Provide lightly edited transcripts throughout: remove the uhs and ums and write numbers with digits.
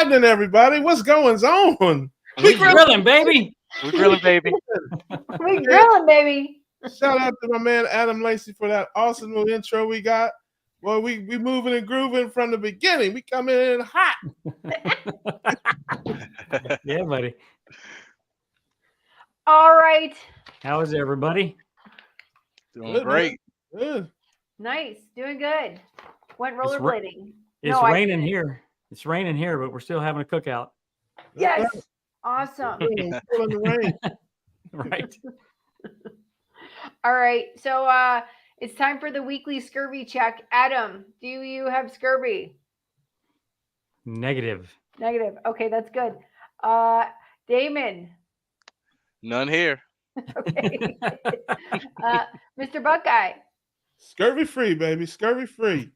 happening, everybody? What's going on? We grilling, baby. We grilling, baby. We grilling, baby. Shout out to my man Adam Lacey for that awesome little intro we got. Well, we moving and grooving from the beginning. We coming in hot. Yeah, buddy. All right. How is everybody? Doing Good, great. Good. Nice. Doing good. Went It's rollerblading. It's No, I raining didn't. here. It's raining here, but we're still having a cookout. Yes. Awesome. Still in the rain. Right. All right. So it's time for the weekly scurvy check. Adam, do you have scurvy? Negative. Negative. Okay, that's good. Damon. None here. Okay. Mr. Buckeye. Scurvy free, baby. Scurvy free.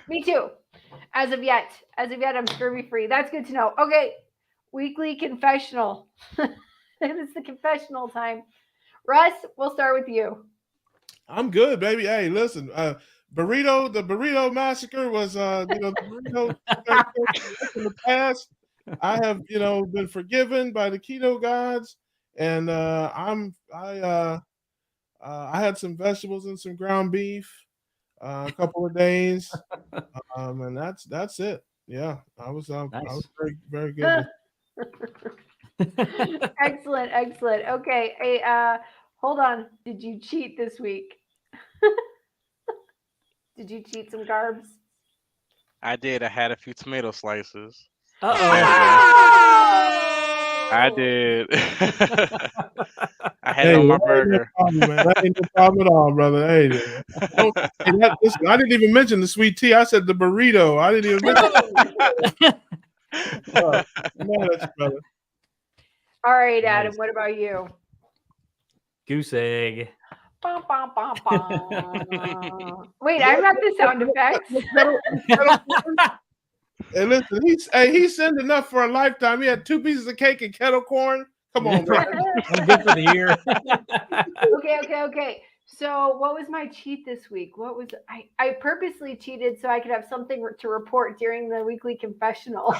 Me too. As of yet, I'm scurvy free. That's good to know. Okay, weekly confessional. It's the confessional time. Russ, we'll start with you. I'm good, baby. Hey, listen, the burrito massacre was, the burrito in the past. I have, been forgiven by the keto gods, and I had some vegetables and some ground beef a couple of days, and that's it. Yeah, I was very, very good. Excellent. Okay, hey, hold on. Did you cheat this week? Did you cheat some carbs? I did. I had a few tomato slices. I did. I had it on my burger. That ain't no problem at all, brother. Hey, listen, I didn't even mention the sweet tea. I said the burrito. I didn't even mention brother. All right, Adam, what about you? Goose egg. Bum, bum, bum, bum. Wait, I'm not the sound effects. And listen, he sent enough for a lifetime. He had 2 pieces of cake and kettle corn. Come on, man. I'm good for the year. Okay. So what was my cheat this week? What was I purposely cheated so I could have something to report during the weekly confessional.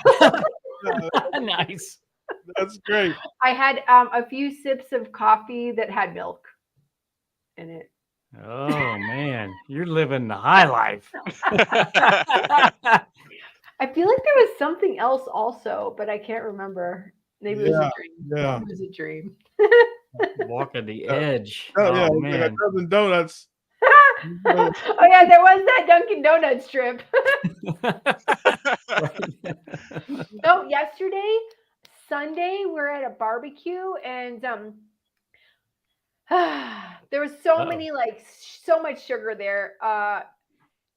Nice. That's great. I had a few sips of coffee that had milk in it. Oh man, you're living the high life. I feel like there was something else also, but I can't remember. Maybe it was a dream. Yeah. It was a dream. Walking the edge. Yeah, Oh like a man. dozen donuts. Oh yeah, there was that Dunkin' Donuts strip. Oh, yesterday, Sunday, we're at a barbecue and there was so many, so much sugar there.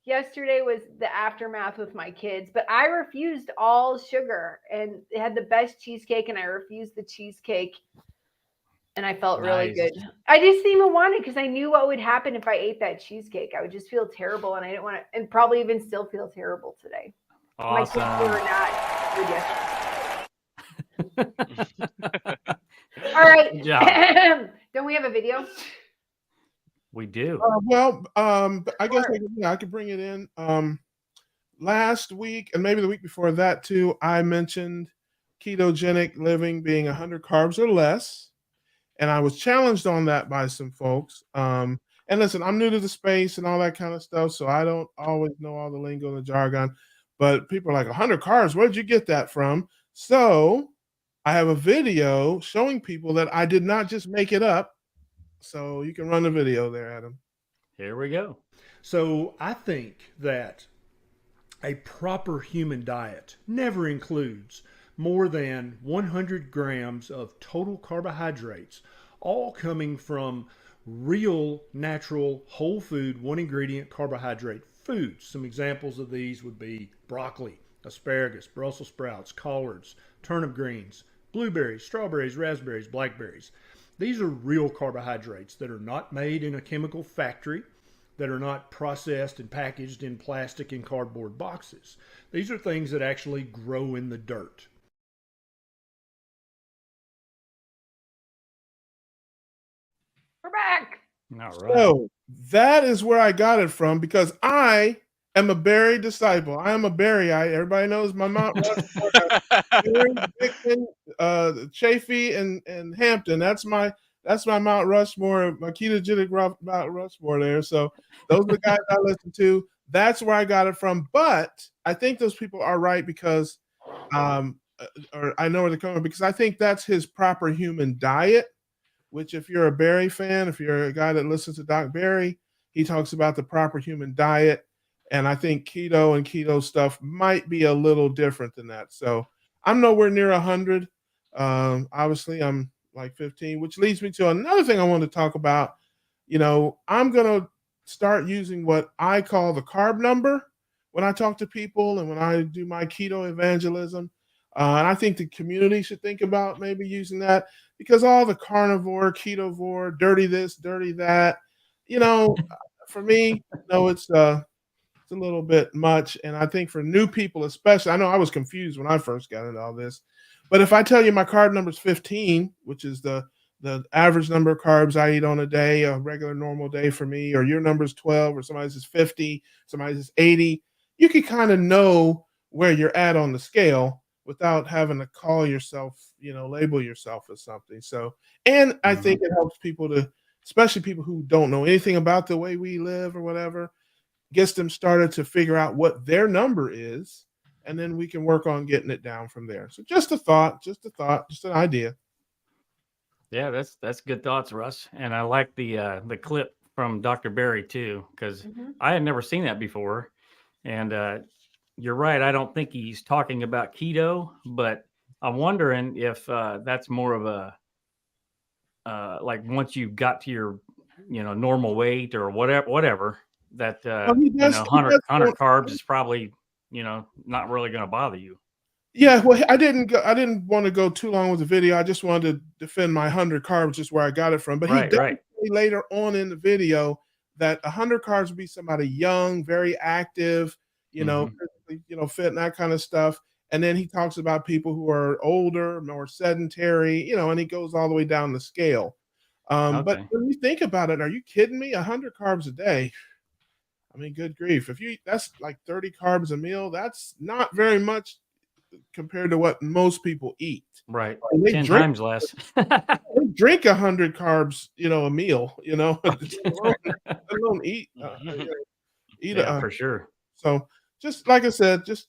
Yesterday was the aftermath with my kids, but I refused all sugar and they had the best cheesecake and I refused the cheesecake and I felt really good. I just didn't even want it because I knew what would happen if I ate that cheesecake. I would just feel terrible and I didn't want to, and probably even still feel terrible today. Awesome. My kids were not good yesterday. All right. Good job. Don't we have a video? We do. I guess I could bring it in. Last week and maybe the week before that too, I mentioned ketogenic living being 100 carbs or less, and I was challenged on that by some folks. And listen, I'm new to the space and all that kind of stuff, so I don't always know all the lingo and the jargon. But people are like, 100 carbs, where did you get that from? So I have a video showing people that I did not just make it up. So you can run the video there, Adam. Here we go. So I think that a proper human diet never includes more than 100 grams of total carbohydrates, all coming from real, natural, whole food, one ingredient carbohydrate foods. Some examples of these would be broccoli, asparagus, Brussels sprouts, collards, turnip greens, blueberries, strawberries, raspberries, blackberries. These are real carbohydrates that are not made in a chemical factory, that are not processed and packaged in plastic and cardboard boxes. These are things that actually grow in the dirt. We're back. All right. So that is where I got it from because I am a Barry disciple. I am a Barryite. Everybody knows my Mount Rushmore. Barry, Dickman, Chafee, and Hampton. That's my Mount Rushmore, my ketogenic Mount Rushmore there. So those are the guys I listen to. That's where I got it from. But I think those people are right because, or I know where they're coming from, because I think that's his proper human diet. Which, if you're a Barry fan, if you're a guy that listens to Doc Barry, he talks about the proper human diet. And I think keto and keto stuff might be a little different than that. So I'm nowhere near 100. Obviously, I'm like 15, which leads me to another thing I want to talk about. I'm going to start using what I call the carb number when I talk to people and when I do my keto evangelism. And I think the community should think about maybe using that, because all the carnivore, ketovore, dirty this, dirty that, for me, it's a little bit much. And I think for new people, especially, I know I was confused when I first got into all this, but if I tell you my carb number is 15, which is the average number of carbs I eat on a day, a regular normal day for me, or your number is 12, or somebody's is 50, somebody's is 80, you can kind of know where you're at on the scale without having to call yourself, label yourself as something. So, and I think it helps people to, especially people who don't know anything about the way we live or whatever, gets them started to figure out what their number is, and then we can work on getting it down from there. So just a thought, just an idea. Yeah, that's good thoughts, Russ. And I like the clip from Dr. Barry too, because I had never seen that before. And you're right. I don't think he's talking about keto, but I'm wondering if that's more of a like once you got to your normal weight or whatever that 100 carbs is probably not really going to bother you. Yeah, well, I didn't want to go too long with the video. I just wanted to defend my 100 carbs, just where I got it from. But he definitely later on in the video that 100 carbs would be somebody young, very active, physically, fit and that kind of stuff. And then he talks about people who are older, more sedentary, and he goes all the way down the scale. But when you think about it, are you kidding me? 100 carbs a day. I mean, good grief. That's like 30 carbs a meal. That's not very much compared to what most people eat. Right. 10 times less. They drink 100 carbs, a meal, alone eat. For sure. So just like I said, just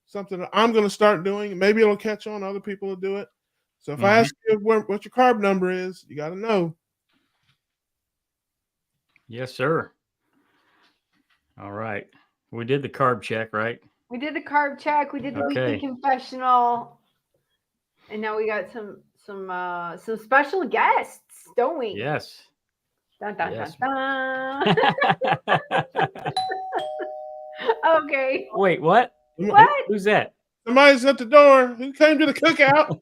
something that I'm going to start doing. Maybe it'll catch on. Other people will do it. So if I ask you what your carb number is, you got to know. Yes, sir. All right. We did the carb check, right? We did the carb check. We did the weekly confessional, and now we got some special guests, don't we? Yes. Dun, dun, dun, dun. Okay. Wait, what? What? Who's that? Somebody's at the door. Who came to the cookout?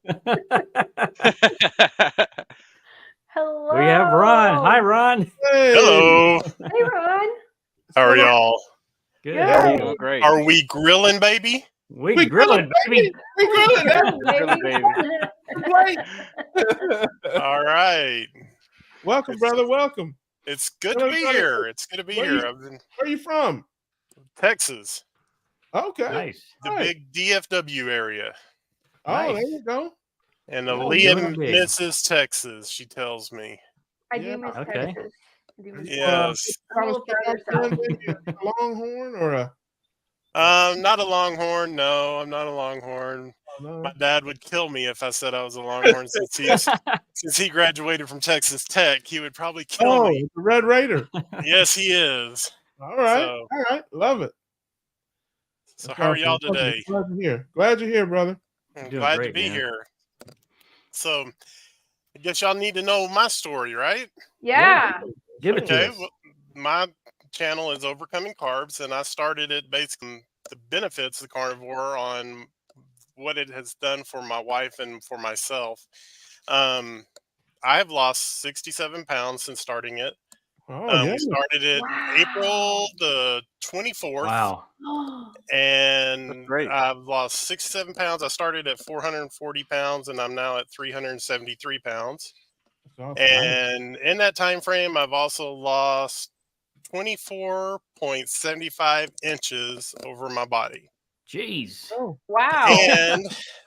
Hello. We have Ron. Hi, Ron. Hey. Hello. Hey, Ron. How are y'all? Good. Good. Doing great. Are we grilling, baby? We grilling, baby. We grilling. Grilling, baby. Right. All right. Welcome, brother. Welcome. It's good to be here. It's good to be here. I'm in Where are you from? Texas, Okay. Nice. the big DFW area. Oh, Nice. there you go. And Oh, Aaliyah really big. misses Texas, she tells me. I do miss Okay. Texas. I do miss Yes. I'm a little further south. Maybe a Longhorn or a Not a Longhorn. No, I'm not a Longhorn. no. My dad would kill me if I said I was a Longhorn since he graduated from Texas Tech. He would probably kill me. The Red Raider. Yes, he is. All right. So- All right. Love it. So That's how are awesome. y'all today? Glad you're here. Glad you're here, brother. I'm Doing glad to great, be man. here. So, I guess y'all need to know my story, right? Yeah. Give it to Okay. us. Well, my channel is Overcoming Carbs, and I started it basically the benefits of carnivore on what it has done for my wife and for myself. I've lost 67 pounds since starting it. Oh, yeah. We started it Wow. April the 24th. Wow. And That's great. I've lost 67 pounds. I started at 440 pounds, and I'm now at 373 pounds. That's awesome. And in that time frame, I've also lost 24.75 inches over my body. Jeez. Oh, Wow. And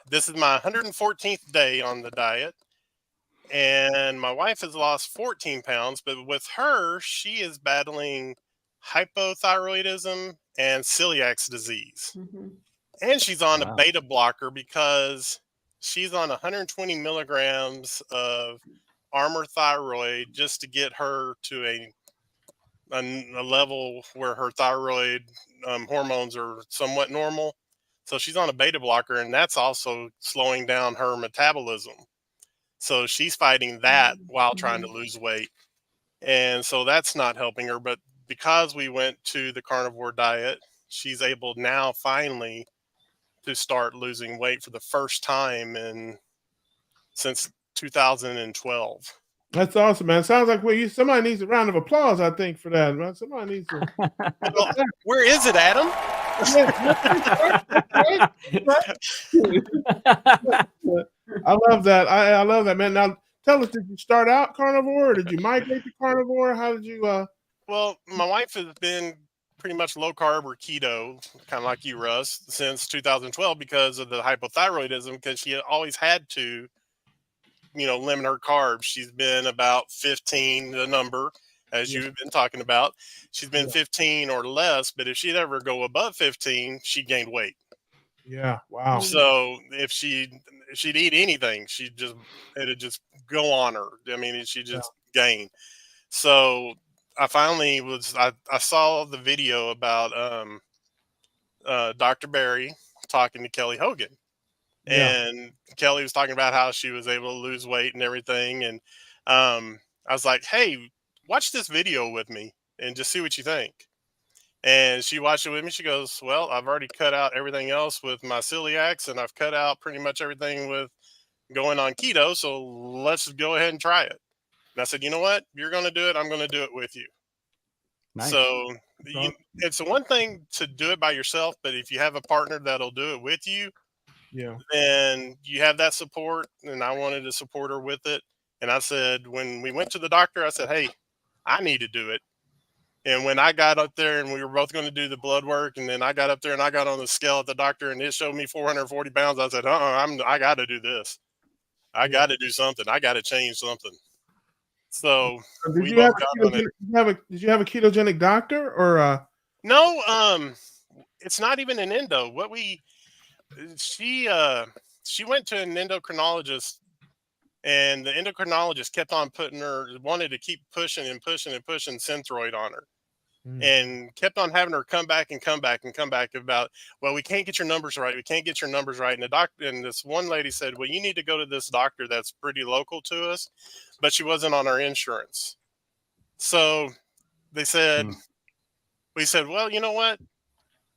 this is my 114th day on the diet. And my wife has lost 14 pounds, but with her, she is battling hypothyroidism and celiac disease. Mhm. And she's on a Wow. beta blocker because she's on 120 milligrams of Armour thyroid just to get her to a level where her thyroid hormones are somewhat normal. So she's on a beta blocker, and that's also slowing down her metabolism. So she's fighting that while trying to lose weight. And so that's not helping her. But because we went to the carnivore diet, she's able now finally to start losing weight for the first time since 2012. that's awesome, man. Sounds like somebody needs a round of applause, I think, for that, man. Somebody needs to. Well, where is it, Adam? I love that. I love that, man. Now, tell us, did you start out carnivore, or did you migrate to carnivore? How did you? Well, my wife has been pretty much low carb or keto, kind of like you, Russ, since 2012 because of the hypothyroidism, because she always had to, limit her carbs. She's been about 15, the number, as Yeah. you've been talking about. She's been Yeah. 15 or less, but if she'd ever go above 15, she gained weight. Yeah. Wow. So if she'd eat anything, it'd just go on her. I mean, she just gain. So I finally I saw the video about Dr. Barry talking to Kelly Hogan, Yeah. and Kelly was talking about how she was able to lose weight and everything. And I was like, hey, watch this video with me and just see what you think. And she watched it with me. She goes, well, I've already cut out everything else with my celiacs, and I've cut out pretty much everything with going on keto. So let's go ahead and try it. And I said, you know what? You're going to do it. I'm going to do it with you. Nice. So it's the one thing to do it by yourself, but if you have a partner that'll do it with you, Yeah. then you have that support. And I wanted to support her with it. And I said, when we went to the doctor, I said, hey, I need to do it. And when I got up there and we were both going to do the blood work, and then I got up there and I got on the scale at the doctor and it showed me 440 pounds, I said, I got to do this. I got to do something. I got to change something. So Did you have a ketogenic doctor or? No, it's not even an endo. She went to an endocrinologist, and the endocrinologist kept on wanted to keep pushing and pushing and pushing Synthroid on her. And kept on having her come back about, well, we can't get your numbers right. We can't get your numbers right. And this one lady said, well, you need to go to this doctor that's pretty local to us, but she wasn't on our insurance. So we said, well, you know what?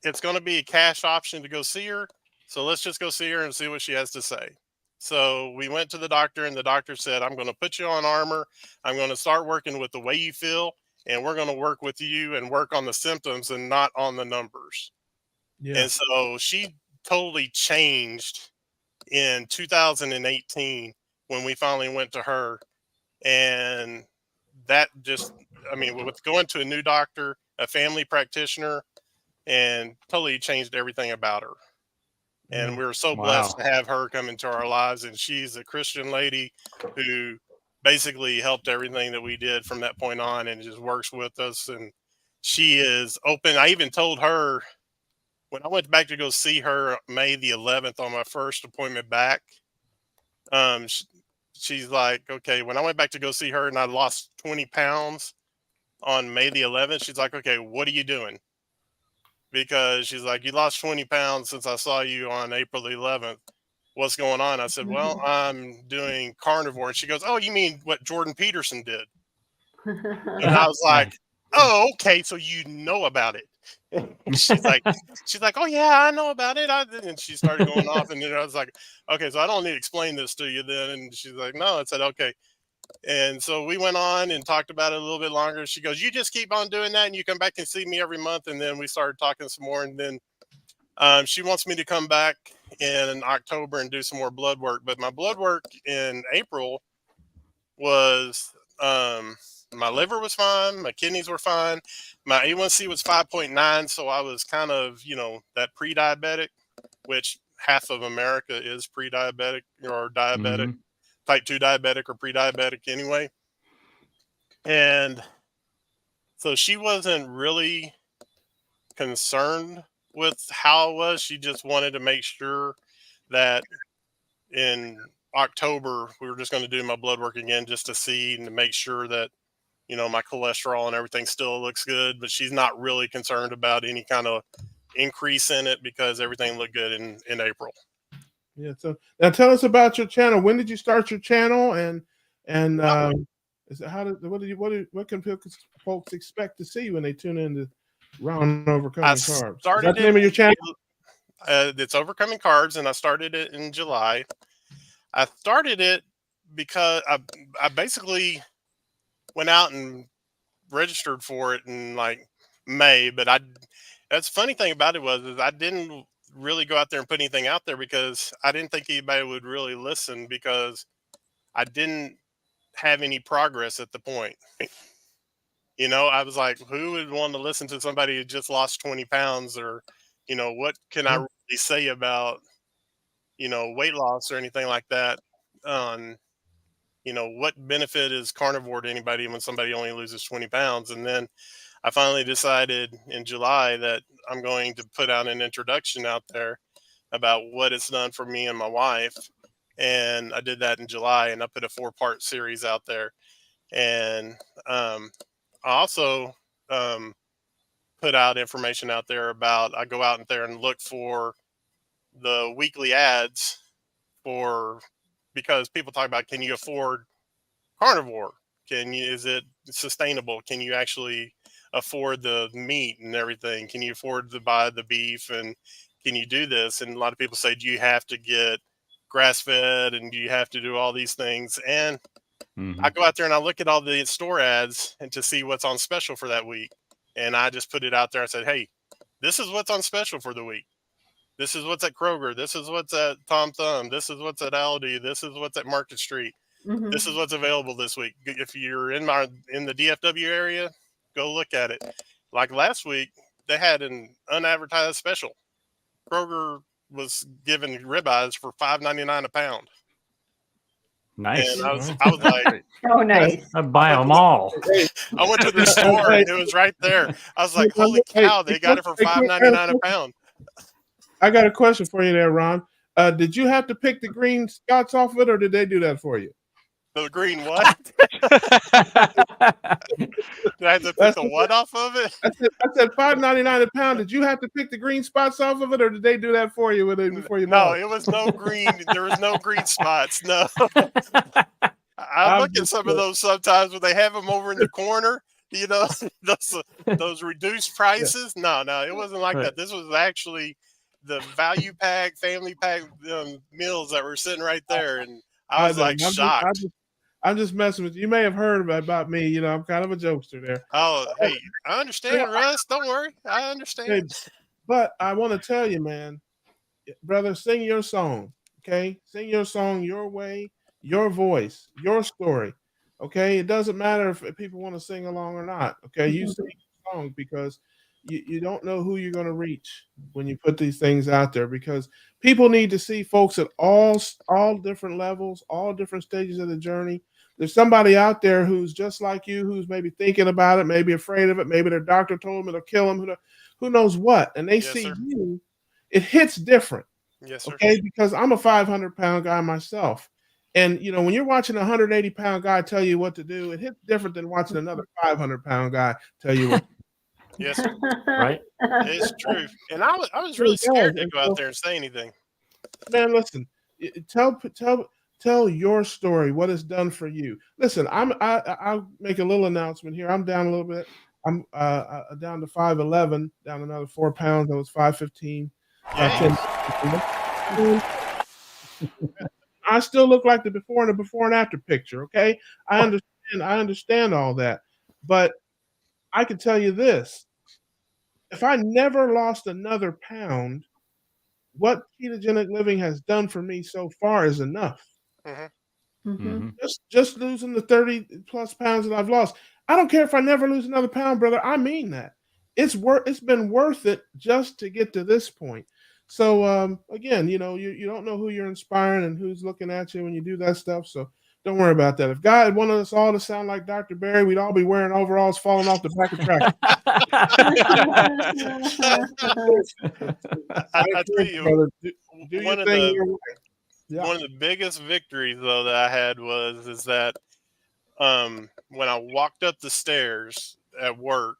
It's going to be a cash option to go see her. So let's just go see her and see what she has to say. So we went to the doctor, and the doctor said, I'm going to put you on Armour. I'm going to start working with the way you feel. And we're going to work with you and work on the symptoms and not on the numbers. Yeah. And so she totally changed in 2018 when we finally went to her. And that with going to a new doctor, a family practitioner, and totally changed everything about her. And we were so blessed to have her come into our lives. And she's a Christian lady who basically helped everything that we did from that point on, and just works with us. And she is open. I even told her when I went back to go see her May the 11th on my first appointment back, she's like, okay, when I went back to go see her and I lost 20 pounds on May the 11th, she's like, okay, what are you doing? Because she's like, you lost 20 pounds since I saw you on April the 11th. What's going on? I said, well, I'm doing carnivore. And she goes, oh, you mean what Jordan Peterson did? And I was like, oh, okay. So you know about it. she's like, oh yeah, I know about it. And she started going off, and then I was like, okay, so I don't need to explain this to you then. And she's like, no. I said, okay. And so we went on and talked about it a little bit longer. She goes, you just keep on doing that, and you come back and see me every month. And then we started talking some more. And then she wants me to come back in October and do some more blood work. But my blood work in April was my liver was fine, my kidneys were fine, my A1C was 5.9, so I was kind of, that pre-diabetic, which half of America is pre-diabetic or diabetic, type 2 diabetic or pre-diabetic anyway. And so she wasn't really concerned with how it was. She just wanted to make sure that in October we were just going to do my blood work again just to see and to make sure that my cholesterol and everything still looks good. But she's not really concerned about any kind of increase in it because everything looked good in April. Yeah. So now tell us about your channel. When did you start your channel, and what can folks expect to see when they tune in to Round Overcoming Carbs? Is that the name of your channel? It's Overcoming Carbs, and I started it in July. I started it because I basically went out and registered for it in like May, but that's the funny thing about it is I didn't really go out there and put anything out there because I didn't think anybody would really listen because I didn't have any progress at the point. I was like, who would want to listen to somebody who just lost 20 pounds or, what can I really say about, weight loss or anything like that? What benefit is carnivore to anybody when somebody only loses 20 pounds? And then I finally decided in July that I'm going to put out an introduction out there about what it's done for me and my wife. And I did that in July, and I put a 4-part series out there. And I also put out information out there about, I go out there and look for the weekly ads because people talk about, can you afford carnivore? Is it sustainable? Can you actually afford the meat and everything? Can you afford to buy the beef? And can you do this? And a lot of people say, do you have to get grass fed? And do you have to do all these things? And I go out there and I look at all the store ads and to see what's on special for that week. And I just put it out there. I said, hey, this is what's on special for the week. This is what's at Kroger. This is what's at Tom Thumb. This is what's at Aldi. This is what's at Market Street. This is what's available this week. If you're in the DFW area, go look at it. Like last week, they had an unadvertised special. Kroger was giving ribeyes for $5.99 a pound. Nice. And I was like, oh, nice. I'd buy them all. I went to the store and it was right there. I was like, holy cow, they got it for $5.99 a pound. I got a question for you there, Ron. Did you have to pick the green spots off of it, or did they do that for you? The green what? Did I have to pick the what off of it? I said $5.99 a pound. Did you have to pick the green spots off of it, or did they do that for you before you bought it? No, it was no green. There was no green spots. No. I look at some of those sometimes when they have them over in the corner. Those reduced prices. Yeah. No, it wasn't like that. This was actually the value pack, family pack meals that were sitting right there, and I was shocked. I'm just messing with you. You may have heard about me. I'm kind of a jokester there. Oh, hey, I understand, Russ. Don't worry. I understand. Hey, but I want to tell you, man, brother, sing your song, okay? Sing your song your way, your voice, your story, okay? It doesn't matter if people want to sing along or not, okay? You sing your song because you don't know who you're going to reach when you put these things out there, because people need to see folks at all different levels, all different stages of the journey. There's somebody out there who's just like you, who's maybe thinking about it, maybe afraid of it, maybe their doctor told them it'll kill them, who knows what, and they see you. It hits different. Yes, sir. Okay, because I'm a 500-pound guy myself. And, when you're watching a 180-pound guy tell you what to do, it hits different than watching another 500-pound guy tell you what to do. Yes, sir. Right? It's true. And I was really scared to go out there and say anything. Man, listen, tell your story, what it's done for you. Listen, I'll make a little announcement here. I'm down a little bit. I'm down to 5'11", down another 4 pounds. I was 5'15". I still look like the before and after picture. Okay, I understand all that, but I can tell you this: if I never lost another pound, what ketogenic living has done for me so far is enough. Just losing the 30 plus pounds that I've lost. I don't care if I never lose another pound, brother. I mean that. It's been worth it just to get to this point. So again, you don't know who you're inspiring and who's looking at you when you do that stuff. So don't worry about that. If God wanted us all to sound like Dr. Barry, we'd all be wearing overalls falling off the back of tractors. I tell you, brother, do your one of thing the your way. Yeah. one of the biggest victories though that I had is that when I walked up the stairs at work,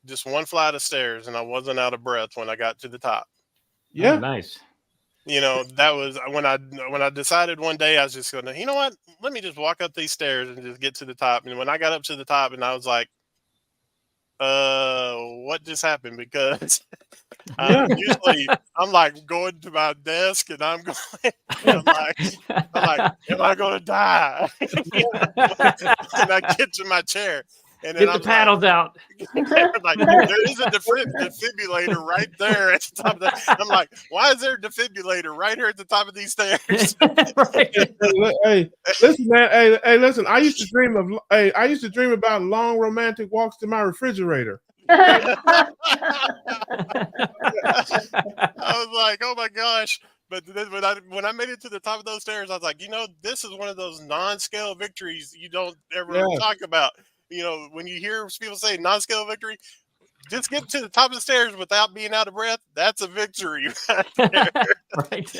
just one flight of stairs, and I wasn't out of breath when I got to the top. Yeah. Oh, nice. That was when I decided one day I was just gonna, you know what, let me just walk up these stairs and just get to the top. And when I got up to the top, and I was like, what just happened? Because usually I'm like going to my desk and I'm going, I'm like, am I gonna die? And I get to my chair. And then Get the paddles out. like, there is a defibrillator right there at the top of the. I'm like, why is there a defibrillator right here at the top of these stairs? Right. Hey, listen, man. Hey, listen. I used to dream about long romantic walks to my refrigerator. I was like, oh my gosh. But then when I made it to the top of those stairs, I was like, this is one of those non-scale victories you don't ever talk about. When you hear people say non-scale victory, just get to the top of the stairs without being out of breath. That's a victory. Right.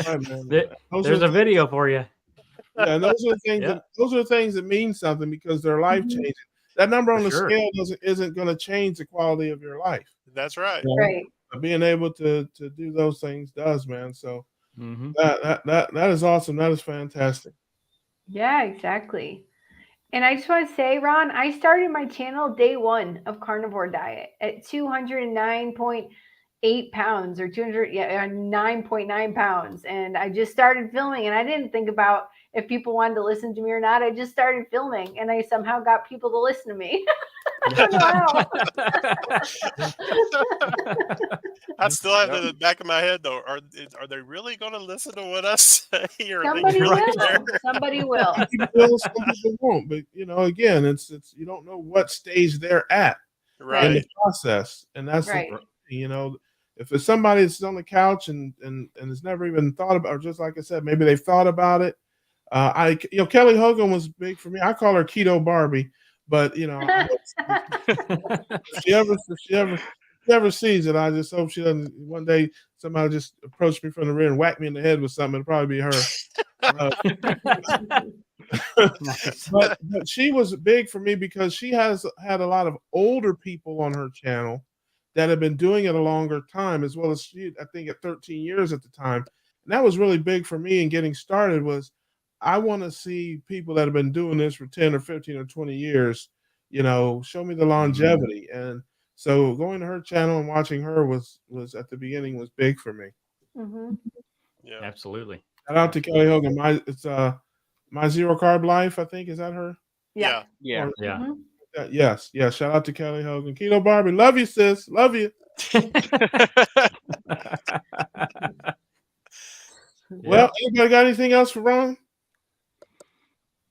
There's a video for you. Yeah, and those are the things. Those are the things that mean something because they're life changing. That number on the scale isn't going to change the quality of your life. That's right. Right. But being able to do those things does, man. So that is awesome. That is fantastic. Yeah, exactly. And I just want to say, Ron, I started my channel day one of carnivore diet at 209.8 pounds or 9.9 pounds. And I just started filming, and I didn't think about if people wanted to listen to me or not. I just started filming, and I somehow got people to listen to me. I don't know how. I still have in the back of my head though. Are they really going to listen to what I say? Or Somebody will. Somebody will. Some people won't. But again, it's you don't know what stage they're at in the process, and that's right. If it's somebody that's on the couch and has never even thought about, or just like I said, maybe they've thought about it. Kelly Hogan was big for me. I call her Keto Barbie. But if she ever sees it, I just hope she doesn't. One day, somebody just approach me from the rear and whack me in the head with something. It'll probably be her. But she was big for me because she has had a lot of older people on her channel that have been doing it a longer time, as well as she, I think, at 13 years at the time. And that was really big for me in getting started. Was I want to see people that have been doing this for 10 or 15 or 20 years, show me the longevity. And so going to her channel and watching her was at the beginning was big for me. Mm-hmm. Yeah, absolutely. Shout out to Kelly Hogan. It's My Zero Carb Life, I think. Is that her? Yeah. Mm-hmm. Yes. Shout out to Kelly Hogan. Keto Barbie, love you, sis. Love you. Well, anybody got anything else for Ron?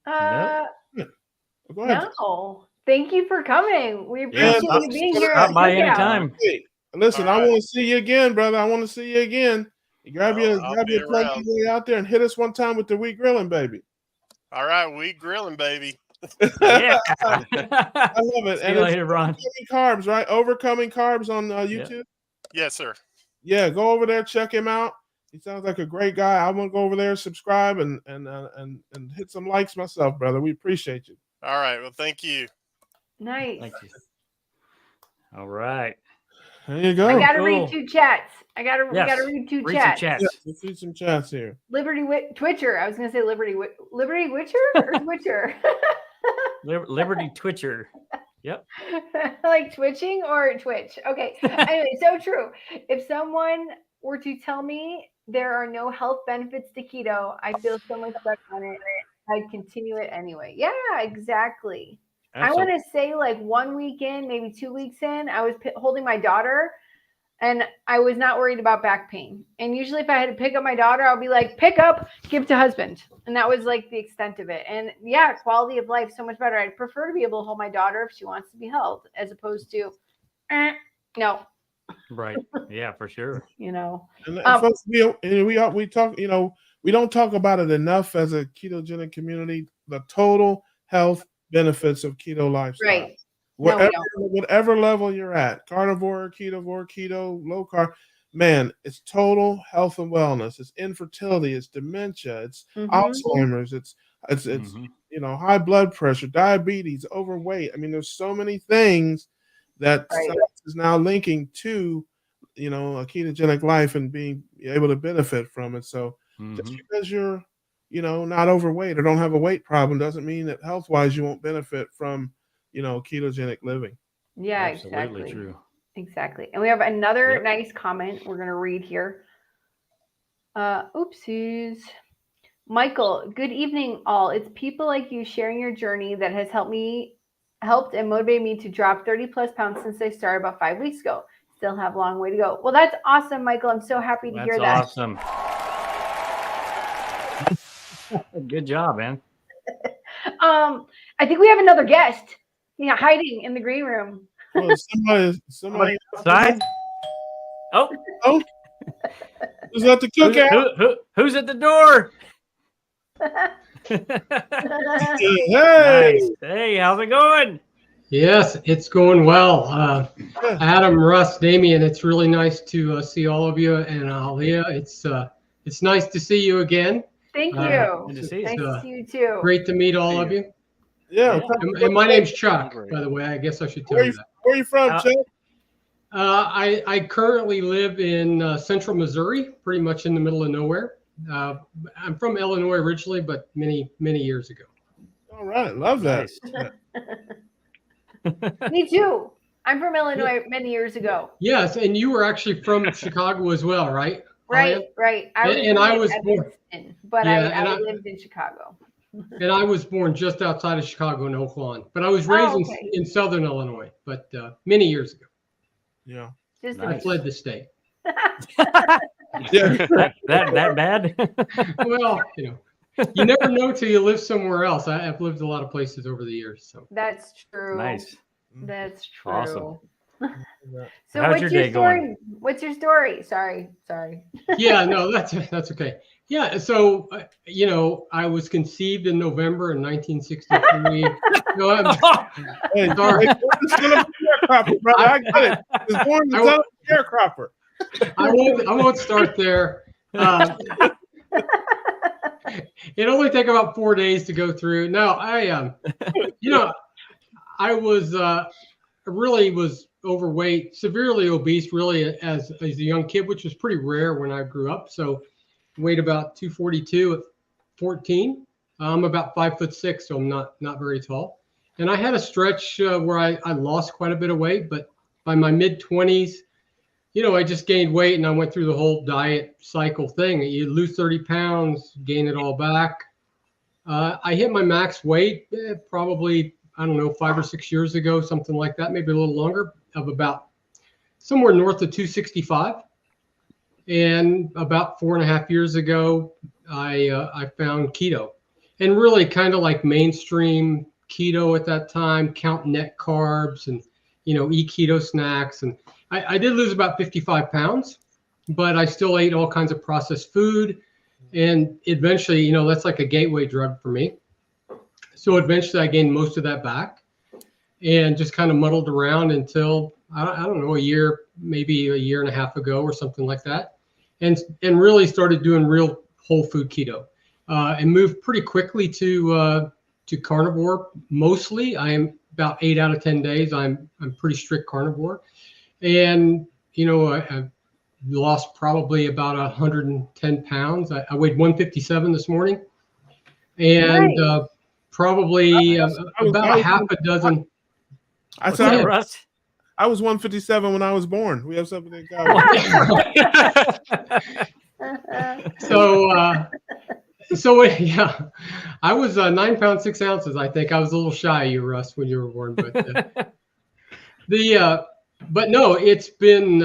No. Go ahead. No. Thank you for coming. We appreciate you being here. Stop by anytime. Hey, listen, I want to see you again, brother. I want to see you again. Grab your plug way out there and hit us one time with the wheat grilling, baby. All right, wheat grilling, baby. Yeah. I love it. See you later, Ron. Carbs, right? Overcoming Carbs on YouTube. Yes, sir. Yeah, go over there, check him out. He sounds like a great guy. I want to go over there, subscribe, and hit some likes myself, brother. We appreciate you. All right. Well, thank you. Nice. Thank you. All right. There you go. I gotta read two chats. We gotta read two chats. Yeah, let's read some chats here. Liberty Twitcher. I was gonna say Liberty Witcher or Twitcher. Liberty Twitcher. Yep. Like twitching or Twitch. Okay. Anyway, so true. If someone were to tell me there are no health benefits to keto, I feel so much stuck on it. I'd continue it anyway. Yeah, exactly. Absolutely. I want to say like 1 week in, maybe 2 weeks in, I was holding my daughter and I was not worried about back pain. And usually if I had to pick up my daughter, I'll be like, pick up, give to husband. And that was like the extent of it. And yeah, quality of life so much better. I'd prefer to be able to hold my daughter if she wants to be held, as opposed to, no. Right. Yeah, for sure. You know, And folks, we talk, we don't talk about it enough as a ketogenic community, the total health benefits of keto lifestyle. right. No, we Whatever level you're at, carnivore, keto, low carb, man, it's total health and wellness. It's infertility, it's dementia, it's Alzheimer's, it's high blood pressure, diabetes, overweight. I mean, there's so many things that science is now linking to, a ketogenic life and being able to benefit from it. So just because you're, not overweight or don't have a weight problem doesn't mean that health-wise you won't benefit from, ketogenic living. Yeah, absolutely exactly. true. Exactly. And we have another nice comment we're going to read here. Oopsies. Michael, good evening, all. It's people like you sharing your journey that has helped and motivated me to drop 30 plus pounds since I started about 5 weeks ago. Still have a long way to go. Well, that's awesome, Michael. I'm so happy to hear that. Awesome. Good job, man. I think we have another guest. Yeah, hiding in the green room. Well, somebody outside. Oh, who's at the cookout? Who's at the door? Hey, nice. Hey, how's it going? Yes, it's going well. Adam, Russ, Damien, it's really nice to see all of you, and Alia, it's nice to see you again. Thank you. Good to see you. Nice to see you too. Great to meet all of you. Yeah. And my name's Chuck, by the way. I guess I should tell you that. Where are you from, Chuck? I currently live in central Missouri, pretty much in the middle of nowhere. I'm from Illinois originally, but many years ago. All right, love that. Nice. Me too. I'm from Illinois many years ago. Yes, and you were actually from Chicago as well, right? Right. I was born, but I lived in Chicago. And I was born just outside of Chicago in Oak Lawn, but I was raised in southern Illinois, but many years ago. Yeah. I fled the state. Yeah. that bad? Well, you never know till you live somewhere else. I've lived a lot of places over the years. So that's true. Nice. That's true. Awesome. So How's what's your your day story? going? What's your story? Sorry. Yeah, no, that's okay. Yeah, so I was conceived in November in 1963. No, I'm Hey, sorry. It's gonna be a sharecropper, brother. I get it. It's born to tell a sharecropper. I won't start there. It only take about 4 days to go through. No, I was really was overweight, severely obese, really as a young kid, which was pretty rare when I grew up. So weighed about 242 at 14. I'm about 5'6", so I'm not very tall. And I had a stretch where I lost quite a bit of weight, but by my mid 20s, I just gained weight and I went through the whole diet cycle thing. You lose 30 pounds, gain it all back. I hit my max weight probably, I don't know, 5 or 6 years ago, something like that, maybe a little longer, of about somewhere north of 265. And about 4.5 years ago, I found keto, and really kind of like mainstream keto at that time, count net carbs and, eat keto snacks. And I did lose about 55 pounds, but I still ate all kinds of processed food. And eventually, that's like a gateway drug for me. So eventually I gained most of that back and just kind of muddled around until, I don't know, a year, maybe a year and a half ago or something like that. And really started doing real whole food keto and moved pretty quickly to carnivore. Mostly, I am about 8 out of 10 days. I'm pretty strict carnivore, and I lost probably about 110 pounds. I weighed 157 this morning, and probably about half a dozen. I What's saw that, Russ? I was 157 when I was born. We have something in common. So yeah, I was 9 pounds 6 ounces. I think I was a little shy of you, Russ, when you were born. But But no, it's been,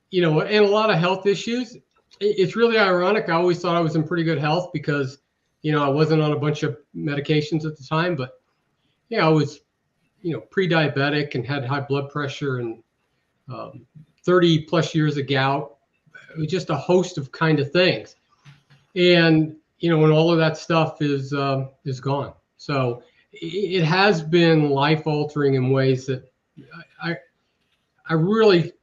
you know, and a lot of health issues. It's really ironic. I always thought I was in pretty good health because, you know, I wasn't on a bunch of medications at the time, but yeah, I was, you know, pre-diabetic and had high blood pressure and 30 plus years of gout. It was just a host of kind of things. And, you know, when all of that stuff is gone. So it has been life altering in ways that I really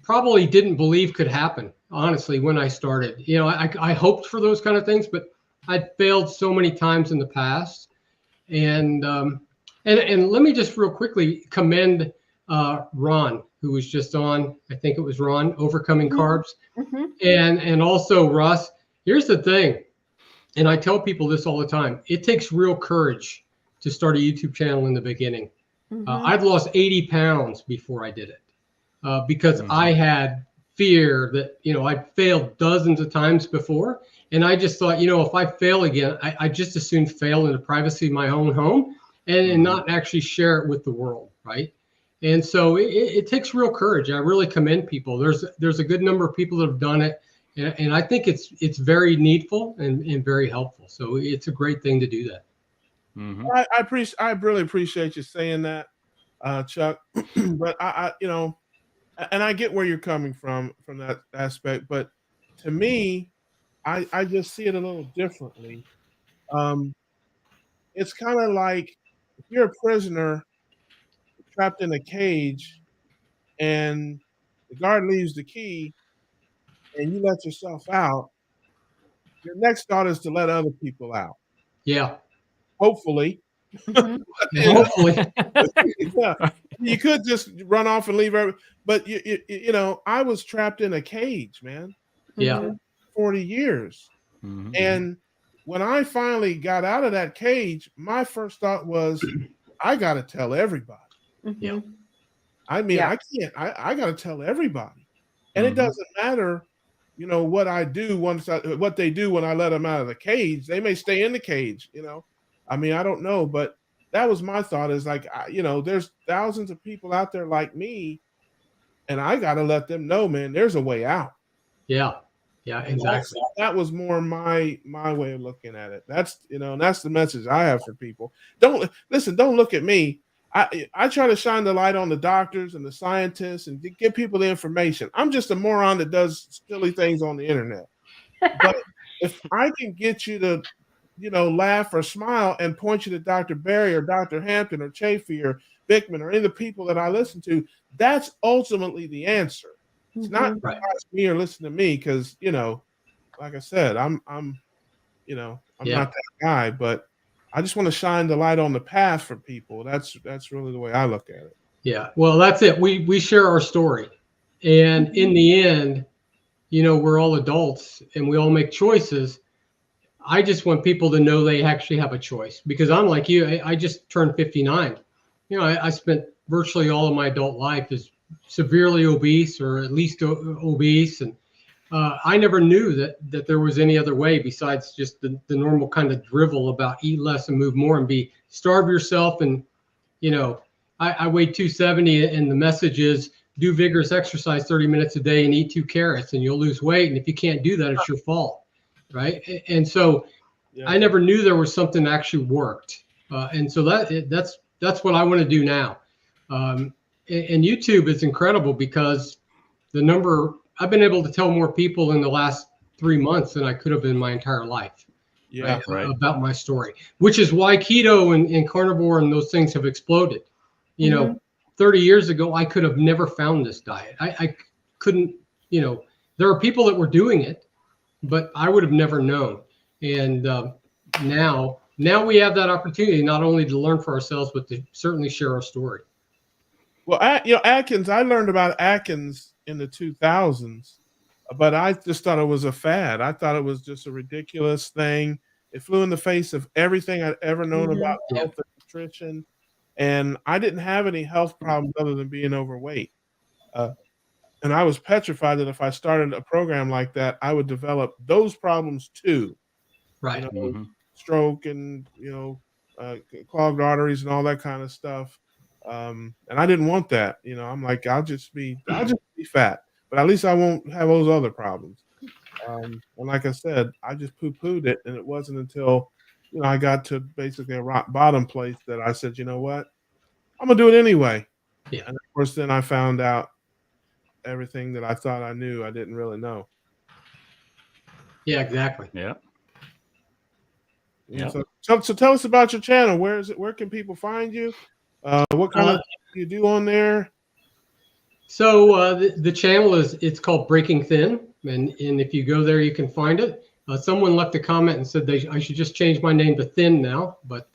probably didn't believe could happen, honestly, when I started. You know, I hoped for those kind of things, but I'd failed so many times in the past. And let me just real quickly commend Ron, who was just on. I think it was Ron, Overcoming Carbs, and also Russ. Here's the thing, and I tell people this all the time: it takes real courage to start a YouTube channel in the beginning. I'd lost 80 pounds before I did it because I had fear that, you know, I'd failed dozens of times before. And I just thought, you know, if I fail again, I just as soon fail in the privacy of my own home and not actually share it with the world, right? And so it takes real courage. I really commend people. There's a good number of people that have done it. And I think it's very needful and very helpful. So it's a great thing to do that. I really appreciate you saying that, Chuck. But I, you know, and I get where you're coming from that aspect. But to me, I just see it a little differently. It's kind of like if you're a prisoner trapped in a cage and the guard leaves the key and you let yourself out, your next thought is to let other people out. Yeah. Hopefully. Hopefully. Yeah. You could just run off and leave but you know, I was trapped in a cage, man. Yeah. 40 years. And when I finally got out of that cage, my first thought was, I got to tell everybody. Yeah. I mean, I can't, I got to tell everybody. And it doesn't matter, you know, what I do what they do when I let them out of the cage. They may stay in the cage, you know. I mean, I don't know, but that was my thought is like, you know, there's thousands of people out there like me, and I got to let them know, man, there's a way out. Yeah. Yeah, exactly. That was more my way of looking at it. That's, you know, and that's the message I have for people. Don't look at me. I try to shine the light on the doctors and the scientists and give people the information. I'm just a moron that does silly things on the internet. But if I can get you to, you know, laugh or smile and point you to Dr. Berry or Dr. Hampton or Chafee or Bickman or any of the people that I listen to, that's ultimately the answer. It's not right. watch me or listen to me because, you know, like I said, I'm you know, I'm not that guy, but I just want to shine the light on the path for people. That's really the way I look at it. Yeah. Well, that's it. We share our story. And in the end, you know, we're all adults and we all make choices. I just want people to know they actually have a choice because I'm like you. I just turned 59. You know, I spent virtually all of my adult life as severely obese or at least obese. And I never knew that there was any other way besides just the normal kind of drivel about eat less and move more and starve yourself. And, you know, I weighed 270 and the message is do vigorous exercise 30 minutes a day and eat 2 carrots and you'll lose weight. And if you can't do that, it's your fault. Right. And so I never knew there was something that actually worked. And so that's what I want to do now. And YouTube is incredible because I've been able to tell more people in the last 3 months than I could have in my entire life. Yeah, right. About my story, which is why keto and carnivore and those things have exploded. You know, 30 years ago, I could have never found this diet. I couldn't, you know, there are people that were doing it, but I would have never known. And now we have that opportunity not only to learn for ourselves, but to certainly share our story. Well, you know, Atkins, I learned about Atkins in the 2000s, but I just thought it was a fad. I thought it was just a ridiculous thing. It flew in the face of everything I'd ever known about health and nutrition. And I didn't have any health problems other than being overweight. And I was petrified that if I started a program like that, I would develop those problems too. Right. You know, stroke and, you know, clogged arteries and all that kind of stuff. And I didn't want that. I'm like, I'll just be fat, but at least I won't have those other problems. And like I said, I just poo-pooed it, and it wasn't until I got to basically a rock bottom place that I said, you know what, I'm gonna do it anyway. Yeah. And of course, then I found out everything that I thought I knew I didn't really know. Yeah, exactly. Yeah. Yeah. Yep. So tell us about your channel. Where is it? Where can people find you? What kind of things do you do on there? So the channel it's called Breaking Thin, and if you go there, you can find it. Someone left a comment and said I should just change my name to Thin now, but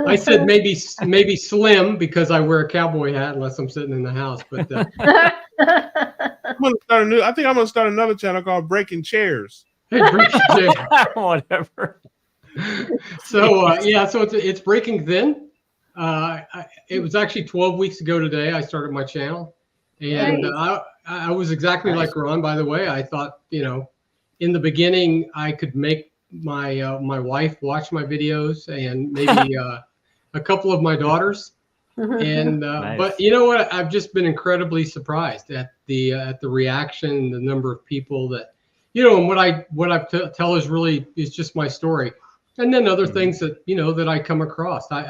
I said maybe Slim because I wear a cowboy hat unless I'm sitting in the house. But I'm gonna start I think I'm gonna start another channel called Breaking Chairs. Whatever. So yeah, so it's Breaking Thin. It was actually 12 weeks ago today I started my channel, and I was exactly like Ron. By the way, I thought in the beginning I could make my my wife watch my videos and maybe a couple of my daughters, and Nice. but you know what? I've just been incredibly surprised at the reaction, the number of people that and what I tell is just my story. And then other things that that I come across. I